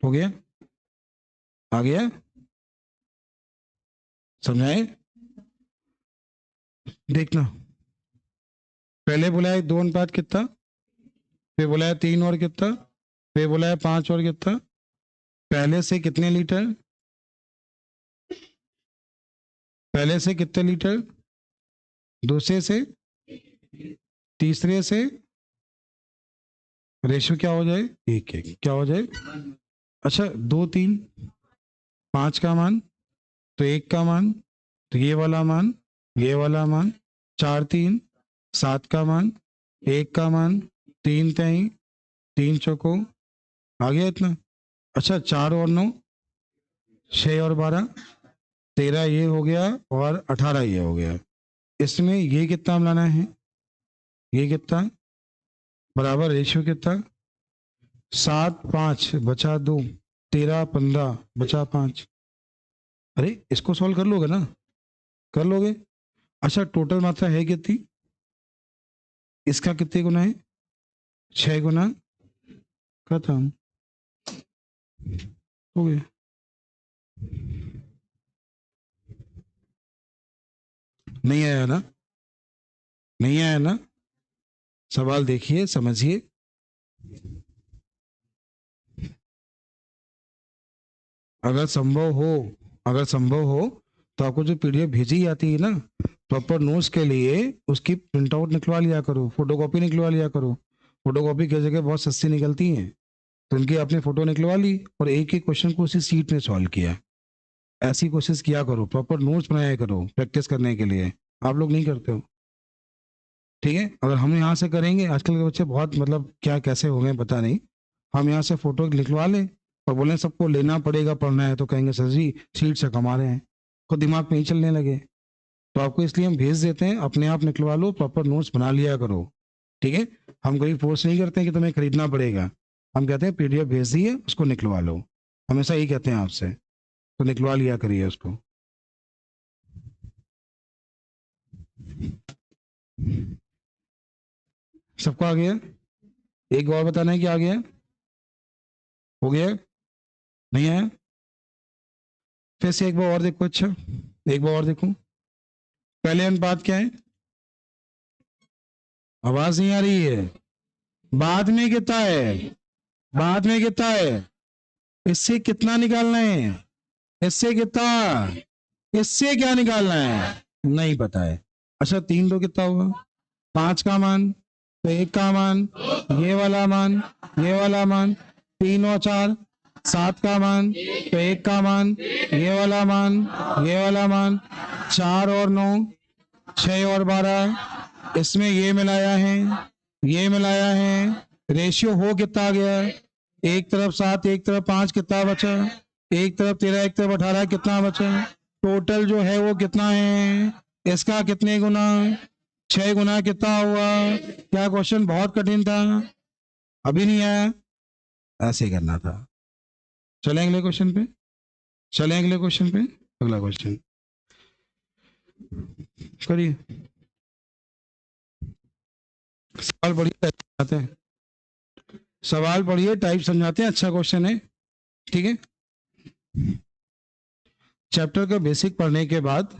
हो गया? आ गया? समझाए? देखना, पहले बोला है 2 अनुपात कितना, फिर बोला है 3 और कितना, फिर बोला है 5 और कितना। पहले से कितने लीटर, पहले से कितने लीटर, दूसरे से, तीसरे से, रेशियो क्या हो जाए? 1:1, क्या हो जाए? अच्छा, 2 3 5 का मान, तो 1 का मान, तो ये वाला मान, ये वाला मान, 4 3 7 का मान, 1 का मान, 3 तई, 3 चौको, आ गया इतना? अच्छा, 4 और 9 6 और 12 13 ये हो गया और 18 ये हो गया। इसमें ये कितना मिलाना है, ये कितना बराबर रेशियो कितना 7 5 बचा 2 13 15 बचा 5। अरे इसको सॉल्व कर लोगे ना, कर लोगे। अच्छा टोटल मात्रा है कितनी, इसका कितने गुना है 6 गुना, खत्म हो गया। नहीं आया ना, नहीं आया ना, सवाल देखिए समझिए। अगर संभव हो, अगर संभव हो तो आपको जो पीडीएफ भेजी जाती है ना प्रॉपर नोट्स के लिए, उसकी प्रिंट आउट निकलवा लिया करो, फोटोकॉपी निकलवा लिया करो। फोटोकॉपी की जगह बहुत सस्ती निकलती हैं, तो उनकी आपने फोटो निकलवा ली और एक एक क्वेश्चन को उसी सीट में सॉल्व किया। ऐसी कोशिश किया करो, प्रॉपर नोट्स बनाया करो प्रैक्टिस करने के लिए। आप लोग नहीं करते हो, ठीक है। अगर हम यहाँ से करेंगे, आजकल के बच्चे बहुत मतलब क्या कैसे हो गए पता नहीं, हम यहाँ से फोटो निकलवा लें और बोले सबको लेना पड़ेगा पढ़ना है, तो कहेंगे सर जी सीट से कमा रहे हैं, खुद दिमाग में ही चलने लगे। तो आपको इसलिए हम भेज देते हैं, अपने आप निकलवा लो, प्रॉपर नोट्स बना लिया करो, ठीक है। हम कभी फोर्स नहीं करते हैं कि तुम्हें खरीदना पड़ेगा, हम कहते हैं पीडीएफ भेज दिए उसको निकलवा लो, हमेशा यही कहते हैं आपसे, तो निकलवा लिया करिए उसको। सबको आ गया, एक और बताना है कि आ गया, हो गया, नहीं आया, फिर से एक बार और देखो। अच्छा एक बार और देखो, पहले अनुपात क्या है, आवाज नहीं आ रही है, बाद में कितना है, बाद में कितना है, इससे कितना निकालना है, इससे कितना, इससे क्या निकालना है, नहीं पता है। अच्छा 3 दो कितना होगा, 5 का मान, तो 1 का मान, ये वाला मान, ये वाला मान, 3 और 4 7 का मान, तो 1 का मान, ये वाला मान, ये वाला मान, 4 और 9 6 और 12, इसमें ये मिलाया है, ये मिलाया है, रेशियो हो कितना आ गया, एक तरफ 7 एक तरफ 5 कितना बचा, एक तरफ 13 एक तरफ 18 कितना बचा, टोटल जो है वो कितना है, इसका कितने गुना, 6 गुना कितना हुआ। क्या क्वेश्चन बहुत कठिन था, अभी नहीं आया, ऐसे करना था। चलें अगले क्वेश्चन पे, चलें अगले क्वेश्चन पे, अगला क्वेश्चन करिए। सवाल पढ़िए समझाते हैं, सवाल पढ़िए टाइप समझाते हैं, अच्छा क्वेश्चन है, ठीक है। चैप्टर का बेसिक पढ़ने के बाद,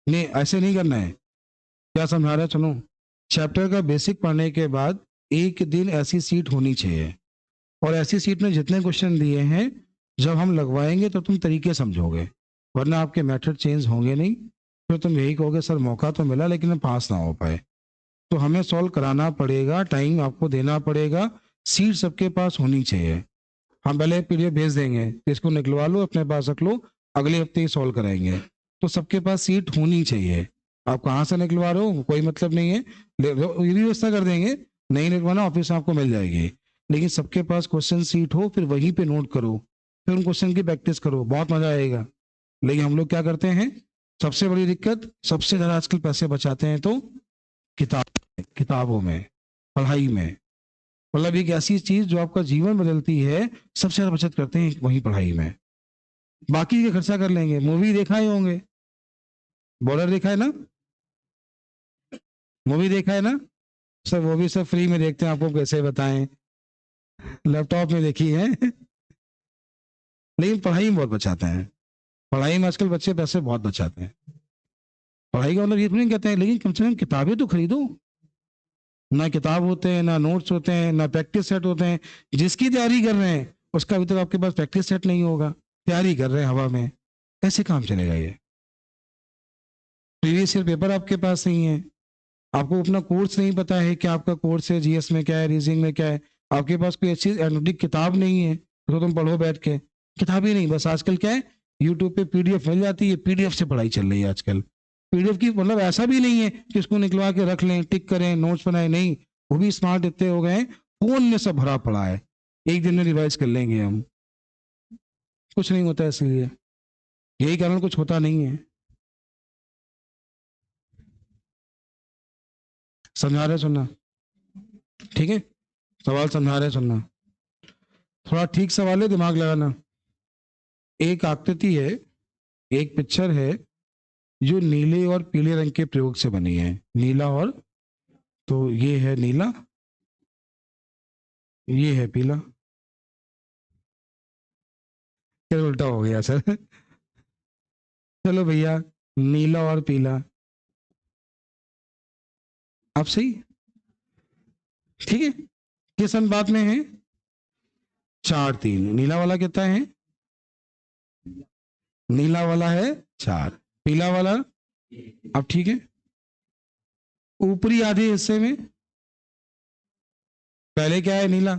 नहीं ऐसे नहीं करना है, क्या समझा रहे हैं सुनो, चैप्टर का बेसिक पढ़ने के बाद एक दिन ऐसी सीट होनी चाहिए, और ऐसी सीट में जितने क्वेश्चन दिए हैं जब हम लगवाएंगे तो तुम तरीके समझोगे, वरना आपके मेथड चेंज होंगे नहीं, फिर तुम यही कहोगे सर मौका तो मिला लेकिन हम पास ना हो पाए। तो हमें सॉल्व कराना पड़ेगा, टाइम आपको देना पड़ेगा, सीट सबके पास होनी चाहिए। हम पहले पीडीएफ भेज देंगे, इसको निकलवा लो अपने पास रख लो, अगले हफ्ते ही सॉल्व कराएंगे। तो सबके पास सीट होनी चाहिए, आप कहाँ से निकलवा रहे हो कोई मतलब नहीं है, ये भी व्यवस्था कर देंगे, नहीं निकलवाना ऑफिस में आपको मिल जाएगी, लेकिन सबके पास क्वेश्चन सीट हो, फिर वहीं पे नोट करो, फिर उन क्वेश्चन की प्रैक्टिस करो, बहुत मजा आएगा। लेकिन हम लोग क्या करते हैं, सबसे बड़ी दिक्कत, सबसे ज्यादा आजकल पैसे बचाते हैं तो किताबों में, पढ़ाई में, मतलब एक ऐसी चीज जो आपका जीवन बदलती है, सबसे ज्यादा बचत करते हैं वही पढ़ाई में, बाकी के खर्चा कर लेंगे। मूवी देखा ही होंगे, बॉर्डर देखा है ना, मूवी देखा है ना सर, वो भी सब फ्री में देखते हैं, आपको कैसे बताएं, लैपटॉप में देखी है लेकिन पढ़ाई में बहुत बचाते हैं, पढ़ाई में आजकल बच्चे पैसे बहुत बचाते हैं। पढ़ाई का मतलब ये नहीं कहते हैं, लेकिन कम से कम किताबें तो खरीदो, ना किताब होते हैं, ना नोट्स होते हैं, ना प्रैक्टिस सेट होते हैं। जिसकी तैयारी कर रहे हैं उसका अभी तक आपके पास प्रैक्टिस सेट नहीं होगा, तैयारी कर रहे हैं हवा में, कैसे काम चलेगा ये। प्रीवियस ईयर पेपर आपके पास नहीं है, आपको अपना कोर्स नहीं पता है कि आपका कोर्स है, जीएस में क्या है, रीजनिंग में क्या है, आपके पास कोई अच्छी एनालिटिक किताब नहीं है तो तुम पढ़ो बैठ के, किताब ही नहीं, बस आजकल क्या है यूट्यूब पे पीडीएफ मिल जाती है, पीडीएफ से पढ़ाई चल रही है आजकल। पीडीएफ की मतलब ऐसा भी नहीं है कि उसको निकलवा के रख लें, टिक करें, नोट्स बनाए, नहीं, वो भी स्मार्ट इतने हो गए, फोन में सब भरा पड़ा है, एक दिन में रिवाइज कर लेंगे हम, कुछ नहीं होता है इसलिए। यही कारण कुछ होता नहीं है। समझा रहे सुनना, ठीक है, सवाल समझा रहे सुनना, थोड़ा ठीक सवाल है, दिमाग लगाना। एक आकृति है, एक पिक्चर है जो नीले और पीले रंग के प्रयोग से बनी है। नीला और, तो ये है नीला, ये है पीला। फिर उल्टा हो गया सर। चलो भैया, नीला और पीला, आप सही, ठीक है। किस अनुपात में है? 4:3। नीला वाला कितना है? नीला वाला है 4, पीला वाला, अब ठीक है। ऊपरी आधे हिस्से में पहले क्या है? नीला,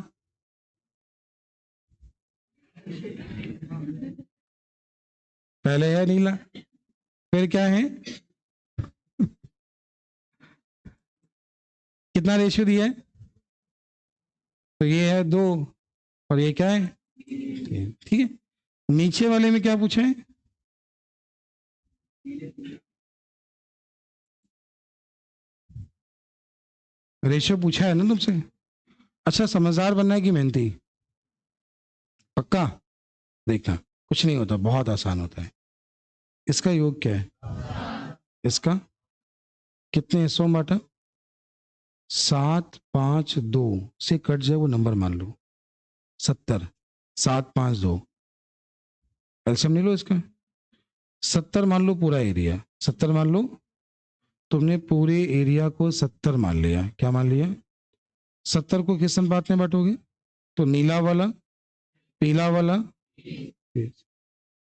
पहले है नीला, फिर क्या है? कितना रेशियो दिया है? तो ये है 2 और ये क्या है? 3, ठीक है। नीचे वाले में क्या पूछा है? रेशियो पूछा है ना तुमसे। अच्छा, समझदार बनना है कि मेहनती? पक्का? देखना, कुछ नहीं होता, बहुत आसान होता है। इसका योग क्या है? इसका कितने हिस्सों में बांटा? 7, 5, 2 से कट जाए वो नंबर मान लो, 70, 7, 5, 2, एल्सियम ले लो इसका। 70 मान लो पूरा एरिया, 70 मान लो, तुमने पूरे एरिया को 70 मान लिया। क्या मान लिया? 70 को किस अनुपात में बांटोगे? तो नीला वाला, पीला वाला,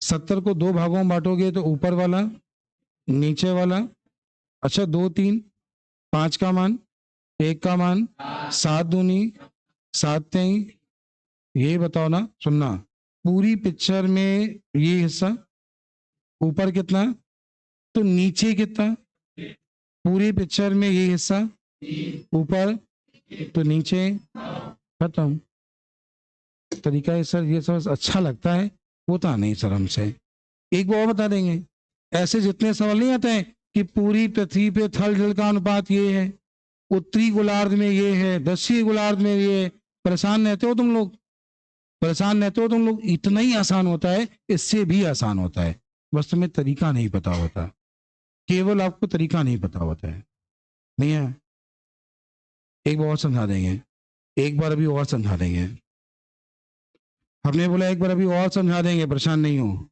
70 को 2 भागों में बांटोगे तो ऊपर वाला, नीचे वाला। अच्छा, 2, 3, 5 का मान, 1 का मान, 7 दूनी 7 तेई। ये बताओ ना, सुनना, पूरी पिक्चर में ये हिस्सा ऊपर कितना, तो नीचे कितना? पूरी पिक्चर में ये हिस्सा ऊपर, तो नीचे, खत्म। तरीका है सर, ये सब अच्छा लगता है, होता नहीं सर हमसे। एक बार बता देंगे, ऐसे जितने सवाल नहीं आते हैं कि पूरी पृथ्वी पे थल जल का अनुपात ये है, उत्तरी गोलार्ध में ये है, दक्षिणी गोलार्ध में ये है। परेशान रहते हो तुम लोग, परेशान रहते हो तुम लोग। इतना ही आसान होता है, इससे भी आसान होता है, बस तुम्हें तरीका नहीं पता होता, केवल आपको तरीका नहीं पता होता है। नहीं है? एक बार और समझा देंगे, एक बार अभी और समझा देंगे। हमने बोला एक बार अभी और समझा देंगे, परेशान नहीं हो।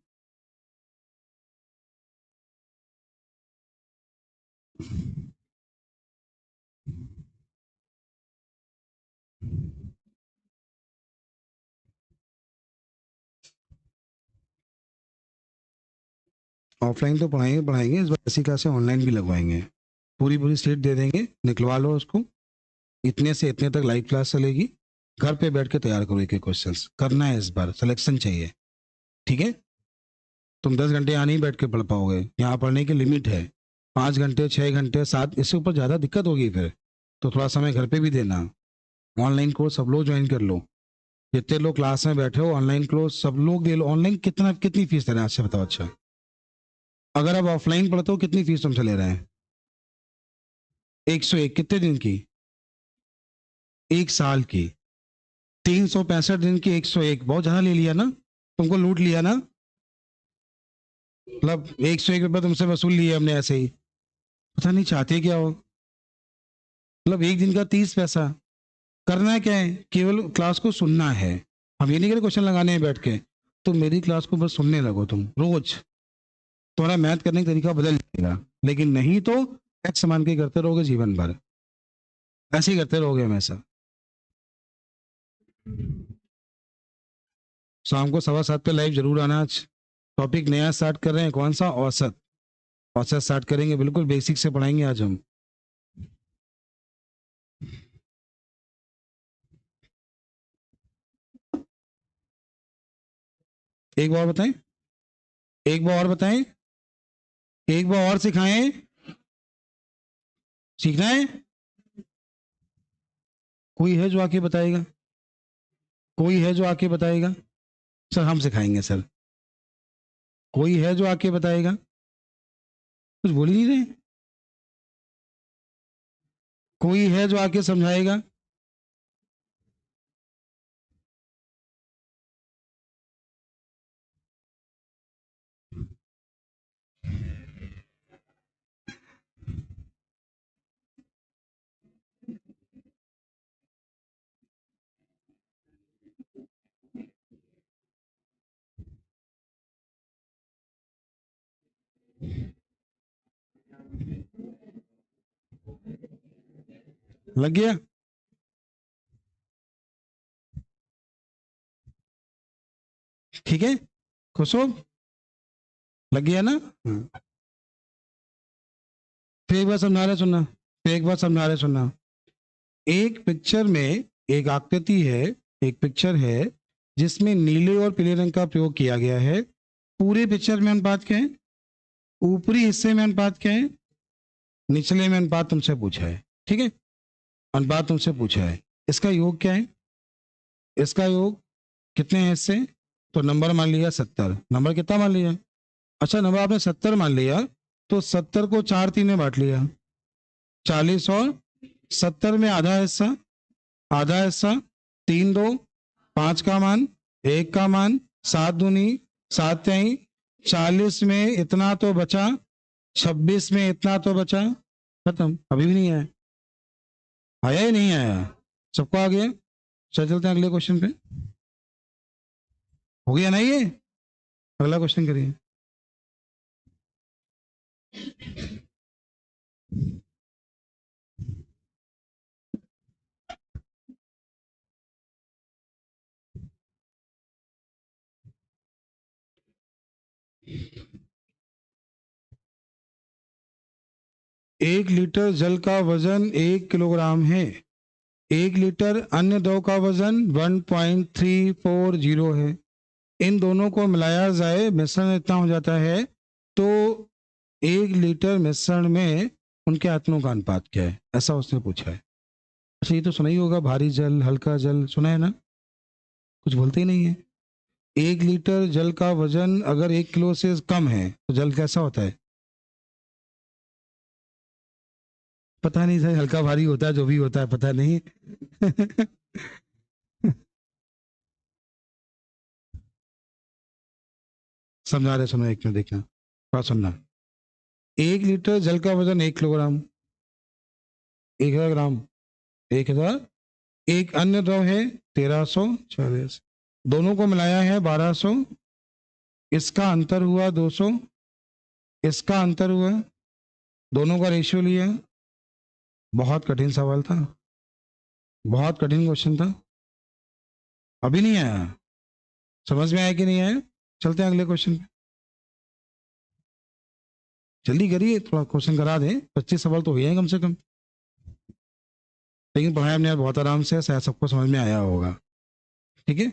ऑफलाइन तो पढ़ाएंगे पढ़ाएंगे, इस बार ऐसी क्लासें ऑनलाइन भी लगवाएंगे। पूरी पूरी सीट दे देंगे, निकलवा लो उसको। इतने से इतने तक लाइव क्लास चलेगी, घर पे बैठ के तैयार करो, एक एक क्वेश्चंस करना है, इस बार सिलेक्शन चाहिए, ठीक है। तुम 10 घंटे यहाँ नहीं बैठ के पढ़ पाओगे, यहाँ पढ़ने की लिमिट है 5 घंटे, 6 घंटे, 7, इससे ऊपर ज़्यादा दिक्कत होगी फिर। तो थोड़ा समय घर पे भी देना। ऑनलाइन कोर्स सब लोग ज्वाइन कर लो, जितने लोग क्लास में बैठे हो ऑनलाइन कोर्स सब लोग दे लो। ऑनलाइन कितना, कितनी फीस दे रहे हैं अच्छा बताओ? अच्छा, अगर आप ऑफलाइन पढ़ते हो कितनी फीस तुमसे ले रहे हैं? 101, कितने दिन की? 1 साल की। 365 दिन की 101, बहुत ज्यादा ले लिया ना, तुमको लूट लिया ना। मतलब 101 रुपये तुमसे वसूल लिए हमने ऐसे ही, पता नहीं चाहते क्या हो। मतलब एक दिन का 30 पैसा। करना क्या है, केवल क्लास को सुनना है। हम ये नहीं करें क्वेश्चन लगाने हैं बैठ के, तो मेरी क्लास को बस सुनने लगो तुम रोज, तुम्हारा मैथ करने का तरीका बदल जाएगा। लेकिन नहीं तो एक्स मान के करते रहोगे जीवन भर, ऐसे ही करते रहोगे हमेशा। शाम को 7:15 पे लाइव जरूर आना। आज टॉपिक नया स्टार्ट कर रहे हैं, कौन सा? औसत। औसत स्टार्ट करेंगे, बिल्कुल बेसिक से पढ़ाएंगे आज हम। एक बार बताएं, एक बार और बताएं, एक बार और सिखाएं। सीखना है? कोई है जो आके बताएगा? कोई है जो आके बताएगा? सर हम सिखाएंगे सर। कोई है जो आके बताएगा? कुछ बोल ही नहीं रहे। कोई है जो आके समझाएगा? लग गया? ठीक है, खुश हो? लग गया ना? फिर एक बार समझा रहे सुनना, फिर एक बार समझा रहे सुनना। एक पिक्चर में एक आकृति है, एक पिक्चर है जिसमें नीले और पीले रंग का प्रयोग किया गया है। पूरे पिक्चर में अनुपात क्या है? ऊपरी हिस्से में अनुपात क्या है? निचले में अनुपात तुमसे पूछा है, ठीक है? अनुपात तुमसे पूछा है, इसका योग क्या है? इसका योग कितने हैं इससे? तो नंबर मान लिया 70। नंबर कितना मान लिया? अच्छा, नंबर आपने 70 मान लिया, तो 70 को 4 3 में बांट लिया, 40, और 70 में आधा हिस्सा, आधा हिस्सा 3 2, 5 का मान, 1 का मान, 7 दूनी 7 तिहाई, 40 में इतना तो बचा, 26 में इतना तो बचा, खत्म। अभी भी नहीं आया? आया ही नहीं आया? सबको आ गया? चलते हैं अगले क्वेश्चन पे। हो गया ना ये? अगला क्वेश्चन करिए। एक लीटर जल का वजन 1 किलोग्राम है। 1 लीटर अन्य द्रव का वजन 1.340 है। इन दोनों को मिलाया जाए, मिश्रण इतना हो जाता है, तो 1 लीटर मिश्रण में उनके आत्मों का अनुपात क्या है, ऐसा उसने पूछा है। अच्छा, ये तो सुना ही होगा, भारी जल हल्का जल, सुना है ना? कुछ बोलते ही नहीं है। 1 लीटर जल का वजन अगर 1 किलो से कम है तो जल कैसा होता है? पता नहीं सर, हल्का भारी होता है, जो भी होता है पता नहीं। समझा रहे, सुनो एक मिनट देखना, थोड़ा सुनना। 1 लीटर जल का वजन 1 किलोग्राम, 1,000 ग्राम, 1,000। एक अन्य द्रव है 1340, दोनों को मिलाया है 1200, इसका अंतर हुआ 200, इसका अंतर हुआ, दोनों का रेशियो लिया। बहुत कठिन सवाल था, बहुत कठिन क्वेश्चन था। अभी नहीं आया? समझ में आया कि नहीं आया? चलते हैं अगले क्वेश्चन पे। जल्दी करिए, थोड़ा क्वेश्चन करा दें, 25 सवाल तो हुए हैं कम से कम। लेकिन पढ़ाया हमने बहुत आराम से, शायद सबको समझ में आया होगा। ठीक है,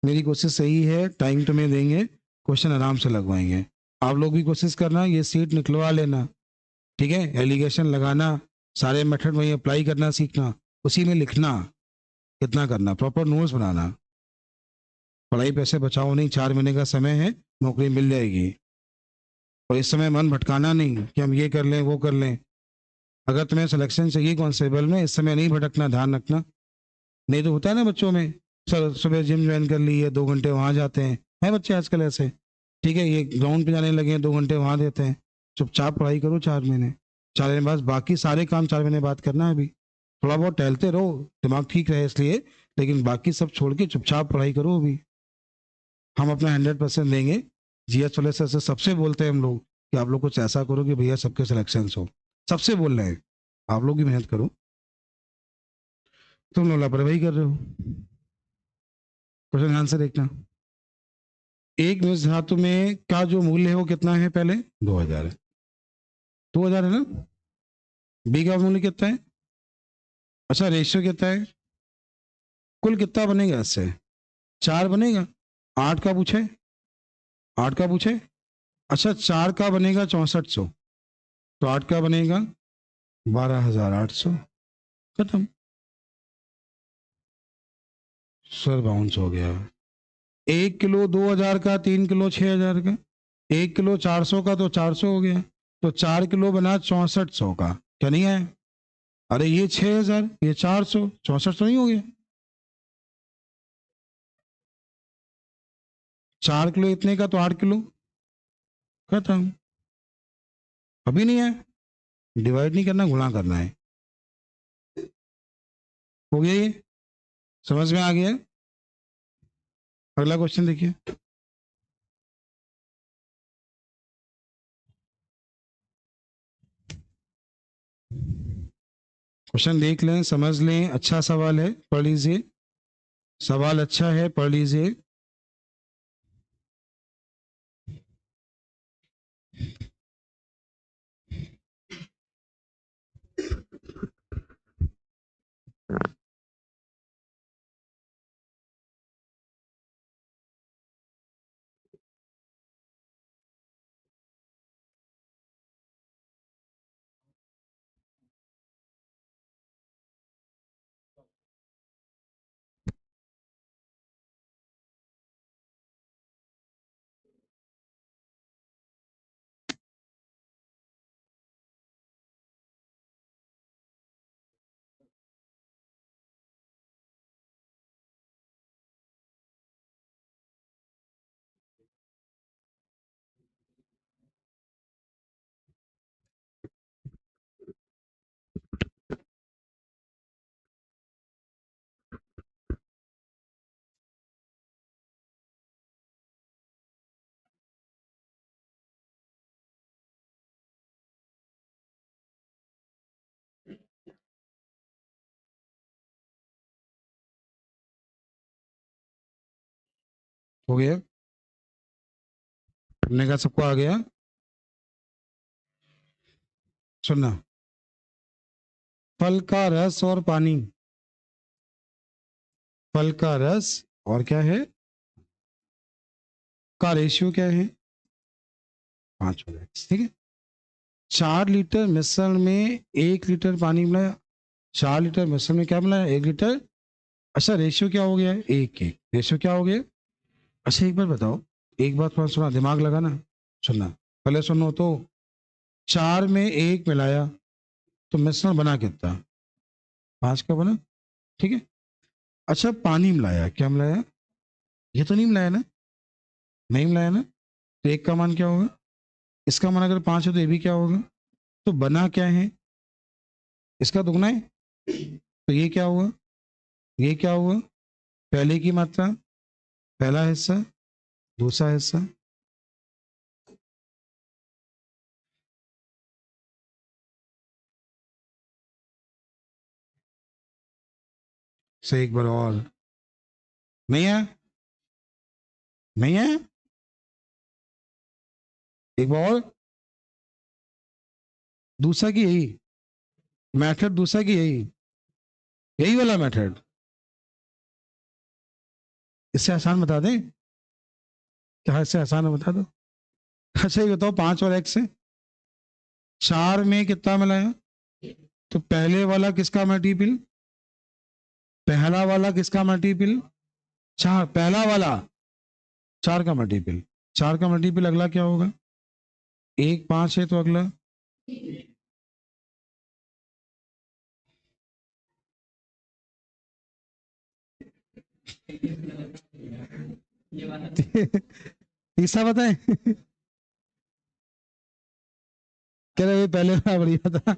मेरी कोशिश सही है, टाइम तो मैं देंगे, क्वेश्चन आराम से लगवाएंगे। आप लोग भी कोशिश करना, ये सीट निकलवा लेना, ठीक है? एलिगेशन लगाना, सारे मेथड वहीं अप्लाई करना सीखना, उसी में लिखना, कितना करना, प्रॉपर नोट्स बनाना। पढ़ाई पैसे बचाओ नहीं, 4 महीने का समय है, नौकरी मिल जाएगी। और इस समय मन भटकाना नहीं कि हम ये कर लें वो कर लें। अगर तुम्हें सिलेक्शन चाहिए कांस्टेबल में, इस समय नहीं भटकना, ध्यान रखना। नहीं तो होता है ना बच्चों में, सर सुबह जिम ज्वाइन कर ली है, 2 घंटे वहां जाते हैं बच्चे आजकल ऐसे, ठीक है? ये ग्राउंड पे जाने लगे हैं, 2 घंटे वहां देते हैं। चुपचाप पढ़ाई करो 4 महीने, 4 महीने बाद बाकी सारे काम 4 महीने बाद करना है। अभी थोड़ा बहुत टहलते रहो, दिमाग ठीक रहे इसलिए, लेकिन बाकी सब छोड़ के चुपचाप पढ़ाई करो। अभी हम अपना 100% देंगे। जीएस वाले सर से सबसे बोलते हैं हम लोग कि आप लोग कुछ ऐसा करो कि भैया सबके सिलेक्शन हो, सबसे बोल रहे हैं, आप लोग भी मेहनत करो। तुम लोग लापरवाही कर रहे हो। क्वेश्चन ध्यान से देखना। एक मिश्र धातु में का जो मूल्य है वो कितना है? पहले 2000 है, 2000 है ना? बी का मूल्य कितना है? अच्छा, रेशियो कितना है? कुल कितना बनेगा इससे? 4 बनेगा। 8 का पूछे? 8 का पूछे? अच्छा, 4 का बनेगा 6400, तो 8 का बनेगा 12,800, खत्म। सर बाउंस हो गया। 1 किलो 2000 का, 3 किलो 6000 का, 1 किलो 400 का तो 400 हो गया, तो 4 किलो बना 6400 का, क्या नहीं है? अरे ये 6000, ये 400, 6400 नहीं हो गया? 4 किलो इतने का तो 8 किलो खत्म। अभी नहीं है, डिवाइड नहीं करना, गुणा करना है। हो गया ये, समझ में आ गया? अगला क्वेश्चन देखिए। क्वेश्चन देख लें, समझ लें, अच्छा सवाल है, पढ़ लीजिए। सवाल अच्छा है, पढ़ लीजिए। हो गया, हमने कहा सबको आ गया। सुनना, फल का रस और पानी, फल का रस और क्या है का रेशियो क्या है? 5x, ठीक है। 4 लीटर मिश्रण में 1 लीटर पानी मिलाया, 4 लीटर मिश्रण में क्या मिलाया? 1 लीटर। अच्छा रेशियो क्या हो गया है? 1:1, रेशियो क्या हो गया? अच्छा एक बार बताओ, एक बात थोड़ा सुना, दिमाग लगाना, सुनना, पहले सुनो तो। 4 में 1 मिलाया तो मिश्रण बना कितना? 5 का बना, ठीक है। अच्छा पानी मिलाया, क्या मिलाया? ये तो नहीं मिलाया ना, नहीं मिलाया ना, तो 1 का मान क्या होगा? इसका मान अगर 5 है तो ये भी क्या होगा? तो बना क्या है? इसका दुगना है, तो ये क्या हुआ? ये क्या हुआ? पहले की मात्रा, पहला हिस्सा, दूसरा हिस्सा। से एक बार और, नहीं है, नहीं है, एक बार और, दूसरा की यही मेथड, दूसरा की यही, यही वाला मेथड, इससे आसान बता दें क्या? इससे आसान है, बता दो। अच्छा ये बताओ, 5 और x से 4 में कितना मिलाया? तो पहले वाला किसका मल्टीपल? पहला वाला किसका मल्टीपल? 4, पहला वाला 4 का मल्टीपल, 4 का मल्टीपल अगला क्या होगा? 1 5 है तो अगला तीसरा बताए। कह रहे पहले वाला बढ़िया था।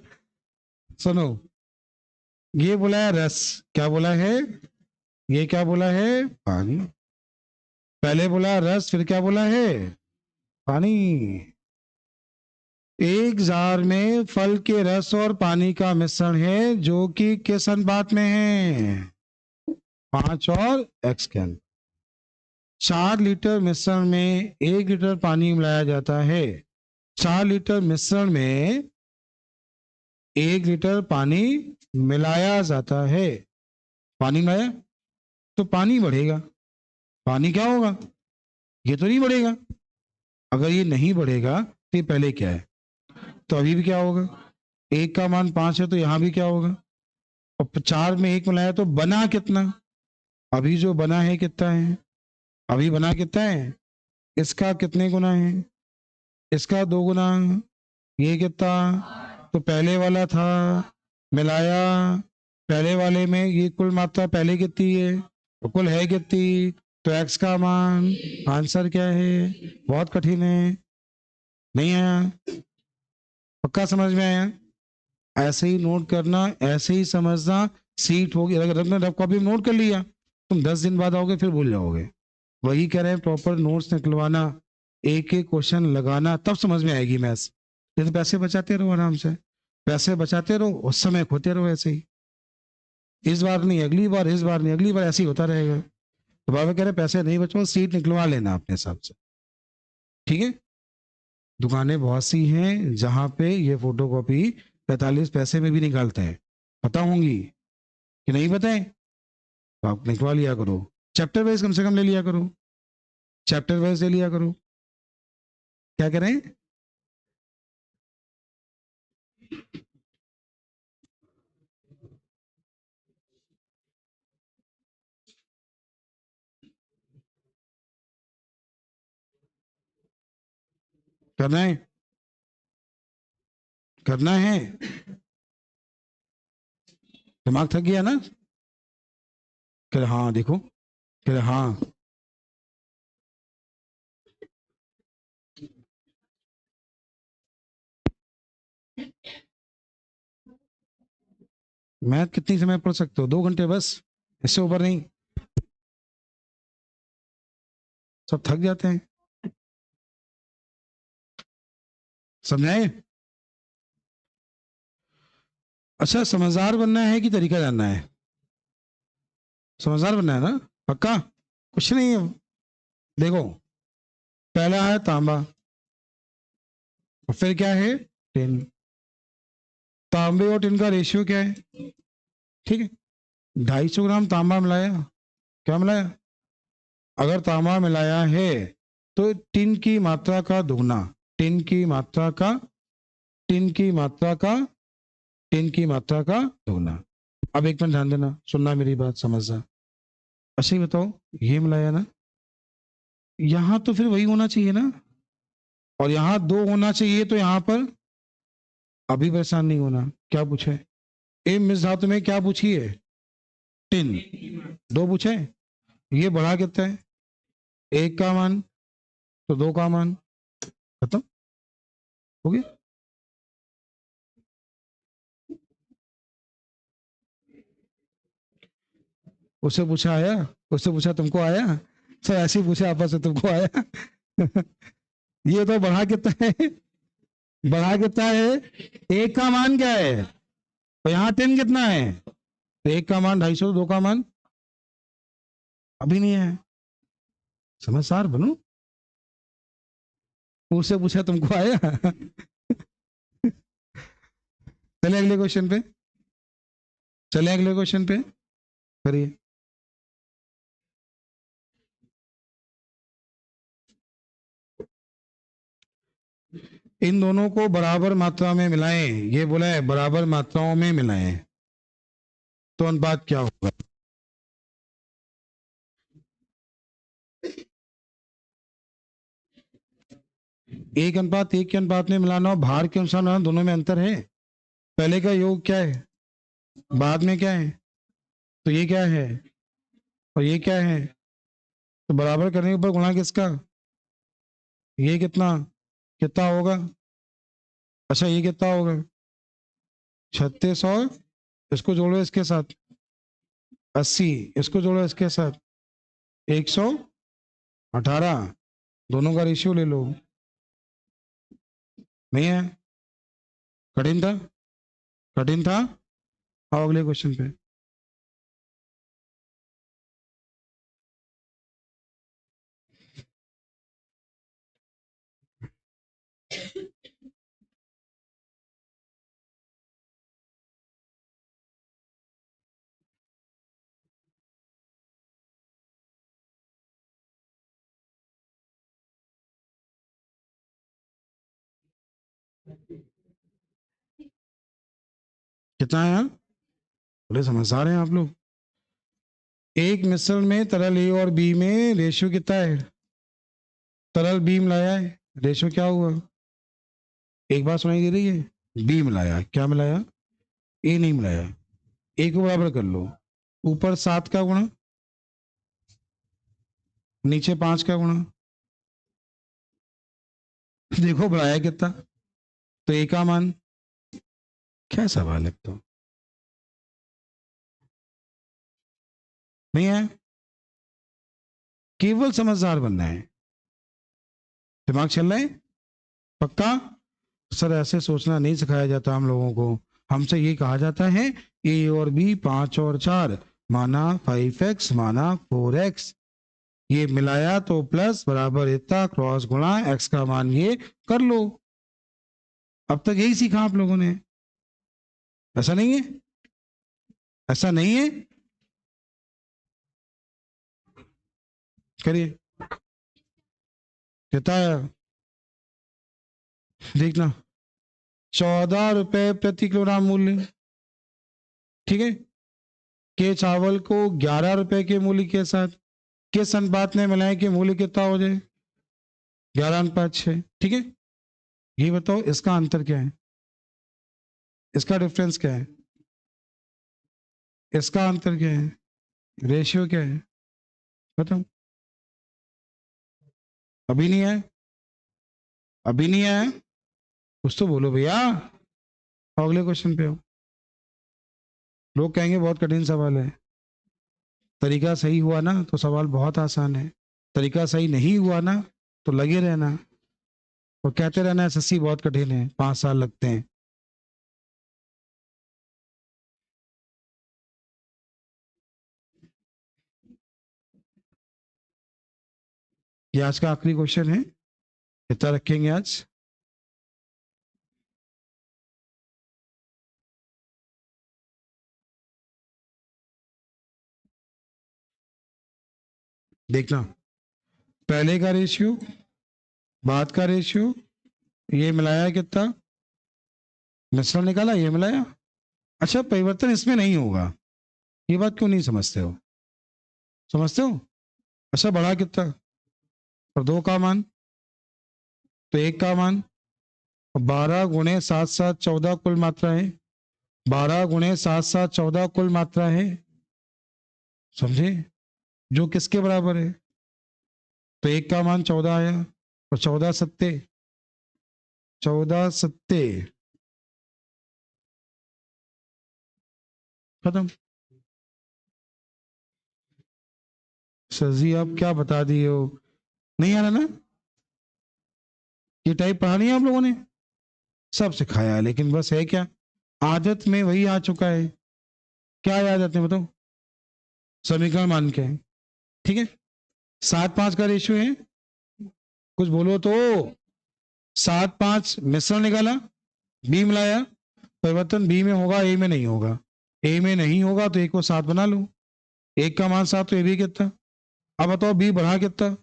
सुनो, ये बोला है रस, क्या बोला है? ये क्या बोला है? पानी। पहले बोला रस, फिर क्या बोला है? पानी। एक जार में फल के रस और पानी का मिश्रण है जो कि किस अनुपात में है? 5 और x के अनुपात। 4 लीटर मिश्रण में 1 लीटर पानी मिलाया जाता है। 4 लीटर मिश्रण में 1 लीटर पानी मिलाया जाता है। पानी मिलाया तो पानी बढ़ेगा, पानी क्या होगा? ये तो नहीं बढ़ेगा। अगर ये नहीं बढ़ेगा तो ये पहले क्या है? तो अभी भी क्या होगा? 1 का मान 5 है तो यहां भी क्या होगा? और 4 में 1 मिलाया तो बना कितना? अभी जो बना है कितना है? अभी बना कितना है, इसका कितने गुना है, इसका 2 गुना, ये कितना, तो पहले वाला था, मिलाया, पहले वाले में ये कुल मात्रा पहले कितनी है, तो कुल है कितनी, तो एक्स का मान, आंसर क्या है, बहुत कठिन है, नहीं आया, पक्का समझ में आया, ऐसे ही नोट करना, ऐसे ही समझना, सीट होगी, अगर रफ कॉपी में नोट कर लिया, तुम 10 दिन बाद आओगे फिर भूल जाओगे, वही कह रहे हैं, प्रॉपर नोट्स निकलवाना, एक एक क्वेश्चन लगाना, तब समझ में आएगी मैथ्स, नहीं तो पैसे बचाते रहो आराम से, पैसे बचाते रहो, उस समय खोते रहो ऐसे ही, इस बार नहीं अगली बार, इस बार नहीं अगली बार, ऐसे ही होता रहेगा, तो बाबा कह रहे पैसे नहीं बचो, सीट निकलवा लेना अपने हिसाब से, ठीक है। दुकानें बहुत सी हैं जहां पे ये फोटो कॉपी 45 पैसे में भी निकालते हैं, पता होंगी कि नहीं पता है, तो आप निकलवा लिया करो, चैप्टर वाइज कम से कम ले लिया करो, चैप्टर वाइज ले लिया करो, क्या करें, करना है, करना है, दिमाग थक गया ना, कह हाँ देखो, कह हाँ, मैथ कितनी समय पढ़ सकते हो, 2 घंटे बस, इससे ऊपर नहीं, सब थक जाते हैं, समझाए। अच्छा समझदार बनना है कि तरीका जानना है, समझदार बनना है ना, पक्का, कुछ नहीं है, देखो, पहला है तांबा, और फिर क्या है, टिन, तांबे और टिन का रेशियो क्या है, ठीक है, 250 ग्राम तांबा मिलाया, क्या मिलाया, अगर तांबा मिलाया है तो टिन की मात्रा का दुगना, टिन की मात्रा का, टिन की मात्रा का, टिन की मात्रा का दुगना। अब एक मिनट ध्यान देना, सुनना मेरी बात, समझना, अच्छा ही बताओ, ये मिलाया ना, यहां तो फिर वही होना चाहिए ना, और यहां 2 होना चाहिए, तो यहां पर अभी परेशान नहीं होना, क्या पूछे, ए मिस धातु में क्या पूछी है, टिन, 2 पूछे, ये बढ़ा कितना है, 1 का मान, तो 2 का मान, खत्म हो गया, उससे पूछा आया, उससे पूछा तुमको आया, सब ऐसे ही पूछे आपस में, तुमको आया ये तो बढ़ा कितना है, बढ़ा कितना है, 1 का मान क्या है, तो यहाँ 10 कितना है, तो 1 का मान 250, 2 का मान अभी नहीं है, समझदार बनो, उससे पूछा तुमको आया चले अगले क्वेश्चन पे, चले अगले क्वेश्चन पे, करिए, इन दोनों को बराबर मात्रा में मिलाएं, ये बोला है बराबर मात्राओं में मिलाएं, तो अनुपात क्या होगा, 1:1 के अनुपात में मिलाना, और भार के अनुसार मिलाना, दोनों में अंतर है, पहले का योग क्या है, बाद में क्या है, तो ये क्या है, और ये क्या है, तो बराबर करने के ऊपर गुणा किसका, ये कितना, कितना होगा, अच्छा ये कितना होगा, 36, और इसको जोड़ो इसके साथ, 80, इसको जोड़ो इसके साथ, 118, दोनों का रेशियो ले लो, नहीं है, कठिन था, कठिन था, आओ अगले क्वेश्चन पे, कितना है यार, बड़े समझदार हैं आप लोग, एक मिश्रण में तरल ए और बी में रेशियो कितना है? तरल बी मिलाया है, रेशियो क्या हुआ? एक बात सुनाई दे रही है? बी मिलाया, क्या मिलाया? ए नहीं मिलाया। ए को बराबर कर लो, ऊपर 7 का गुणा, नीचे 5 का गुणा, देखो बढ़ाया कितना, तो ए का मान। क्या सवाल है तो? नहीं है, केवल समझदार बनना है, दिमाग चल रहा है पक्का? सर ऐसे सोचना नहीं सिखाया जाता हम लोगों को, हमसे ये कहा जाता है ए और बी 5 और 4 माना 5x माना 4x, ये मिलाया तो प्लस बराबर इतना क्रॉस गुणा x का मान ये कर लो। अब तक यही सीखा आप लोगों ने, ऐसा नहीं है? ऐसा नहीं है? करिए, कितना है देखना, 14 रुपए प्रति किलोग्राम मूल्य, ठीक है, के चावल को 11 रुपए के मूल्य के साथ किस अनुपात में मिलाएं कि मूल्य कितना हो जाए? 11:6, ठीक है। ये बताओ इसका अंतर क्या है, इसका डिफरेंस क्या है, इसका अंतर क्या है, रेशियो क्या है, बताओ। अभी नहीं आया? अभी नहीं आया? कुछ तो बोलो भैया, अगले क्वेश्चन पे हो। लोग कहेंगे बहुत कठिन सवाल है, तरीका सही हुआ ना तो सवाल बहुत आसान है, तरीका सही नहीं हुआ ना तो लगे रहना और कहते रहना एसएससी बहुत कठिन है, 5 साल लगते हैं। ये आज का आखिरी क्वेश्चन है, इतना रखेंगे आज। देखना, पहले का रेशियो, बाद का रेशियो, ये मिलाया कितना, मिश्रण निकाला, ये मिलाया। अच्छा, परिवर्तन इसमें नहीं होगा, ये बात क्यों नहीं समझते हो? समझते हो? अच्छा, बढ़ा कितना, और 2 का मान, तो 1 का मान, 12 गुणे 7 7 14 कुल मात्रा है, 12 गुणे 7 7 14 कुल मात्रा है, समझे, जो किसके बराबर है? तो 1 का मान 14 आया, और 14 सत्ते, 14 सत्ते, खत्म। सर जी आप क्या बता दिए हो, नहीं आ रहा ना? ये टाइप पढ़ा नहीं है आप लोगों ने, सब सिखाया है, लेकिन बस है क्या, आदत में वही आ चुका है। क्या है आदत में बताओ? समीकरण मान के, ठीक है, 7-5 का रेशियो है, कुछ बोलो तो। 7-5 मिश्रण निकाला, बी मिलाया, परिवर्तन बी में होगा, ए में नहीं होगा, ए में नहीं होगा तो 1 को 7 बना लो, 1 का मान 7 तो ए भी कितना। अब बताओ बी बढ़ा कितना,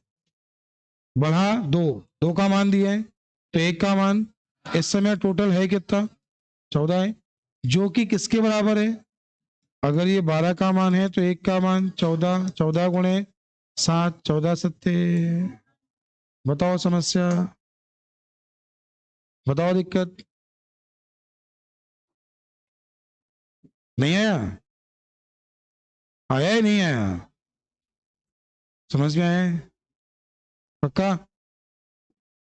बढ़ा 2, 2 का मान दिया है, तो 1 का मान, इस समय टोटल है कितना, 14 है, जो कि किसके बराबर है? अगर ये 12 का मान है तो 1 का मान 14, 14 गुणे 7, 14 सत्ते। बताओ समस्या, बताओ दिक्कत, नहीं आया? आया ही नहीं आया? समझ में आया है पक्का?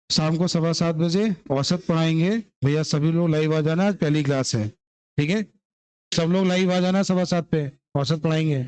शाम को 7:15 औसत पढ़ाएंगे भैया, सभी लोग लाइव आ जाना, पहली क्लास है, ठीक है, सब लोग लाइव आ जाना 7:15 पे, औसत पढ़ाएंगे।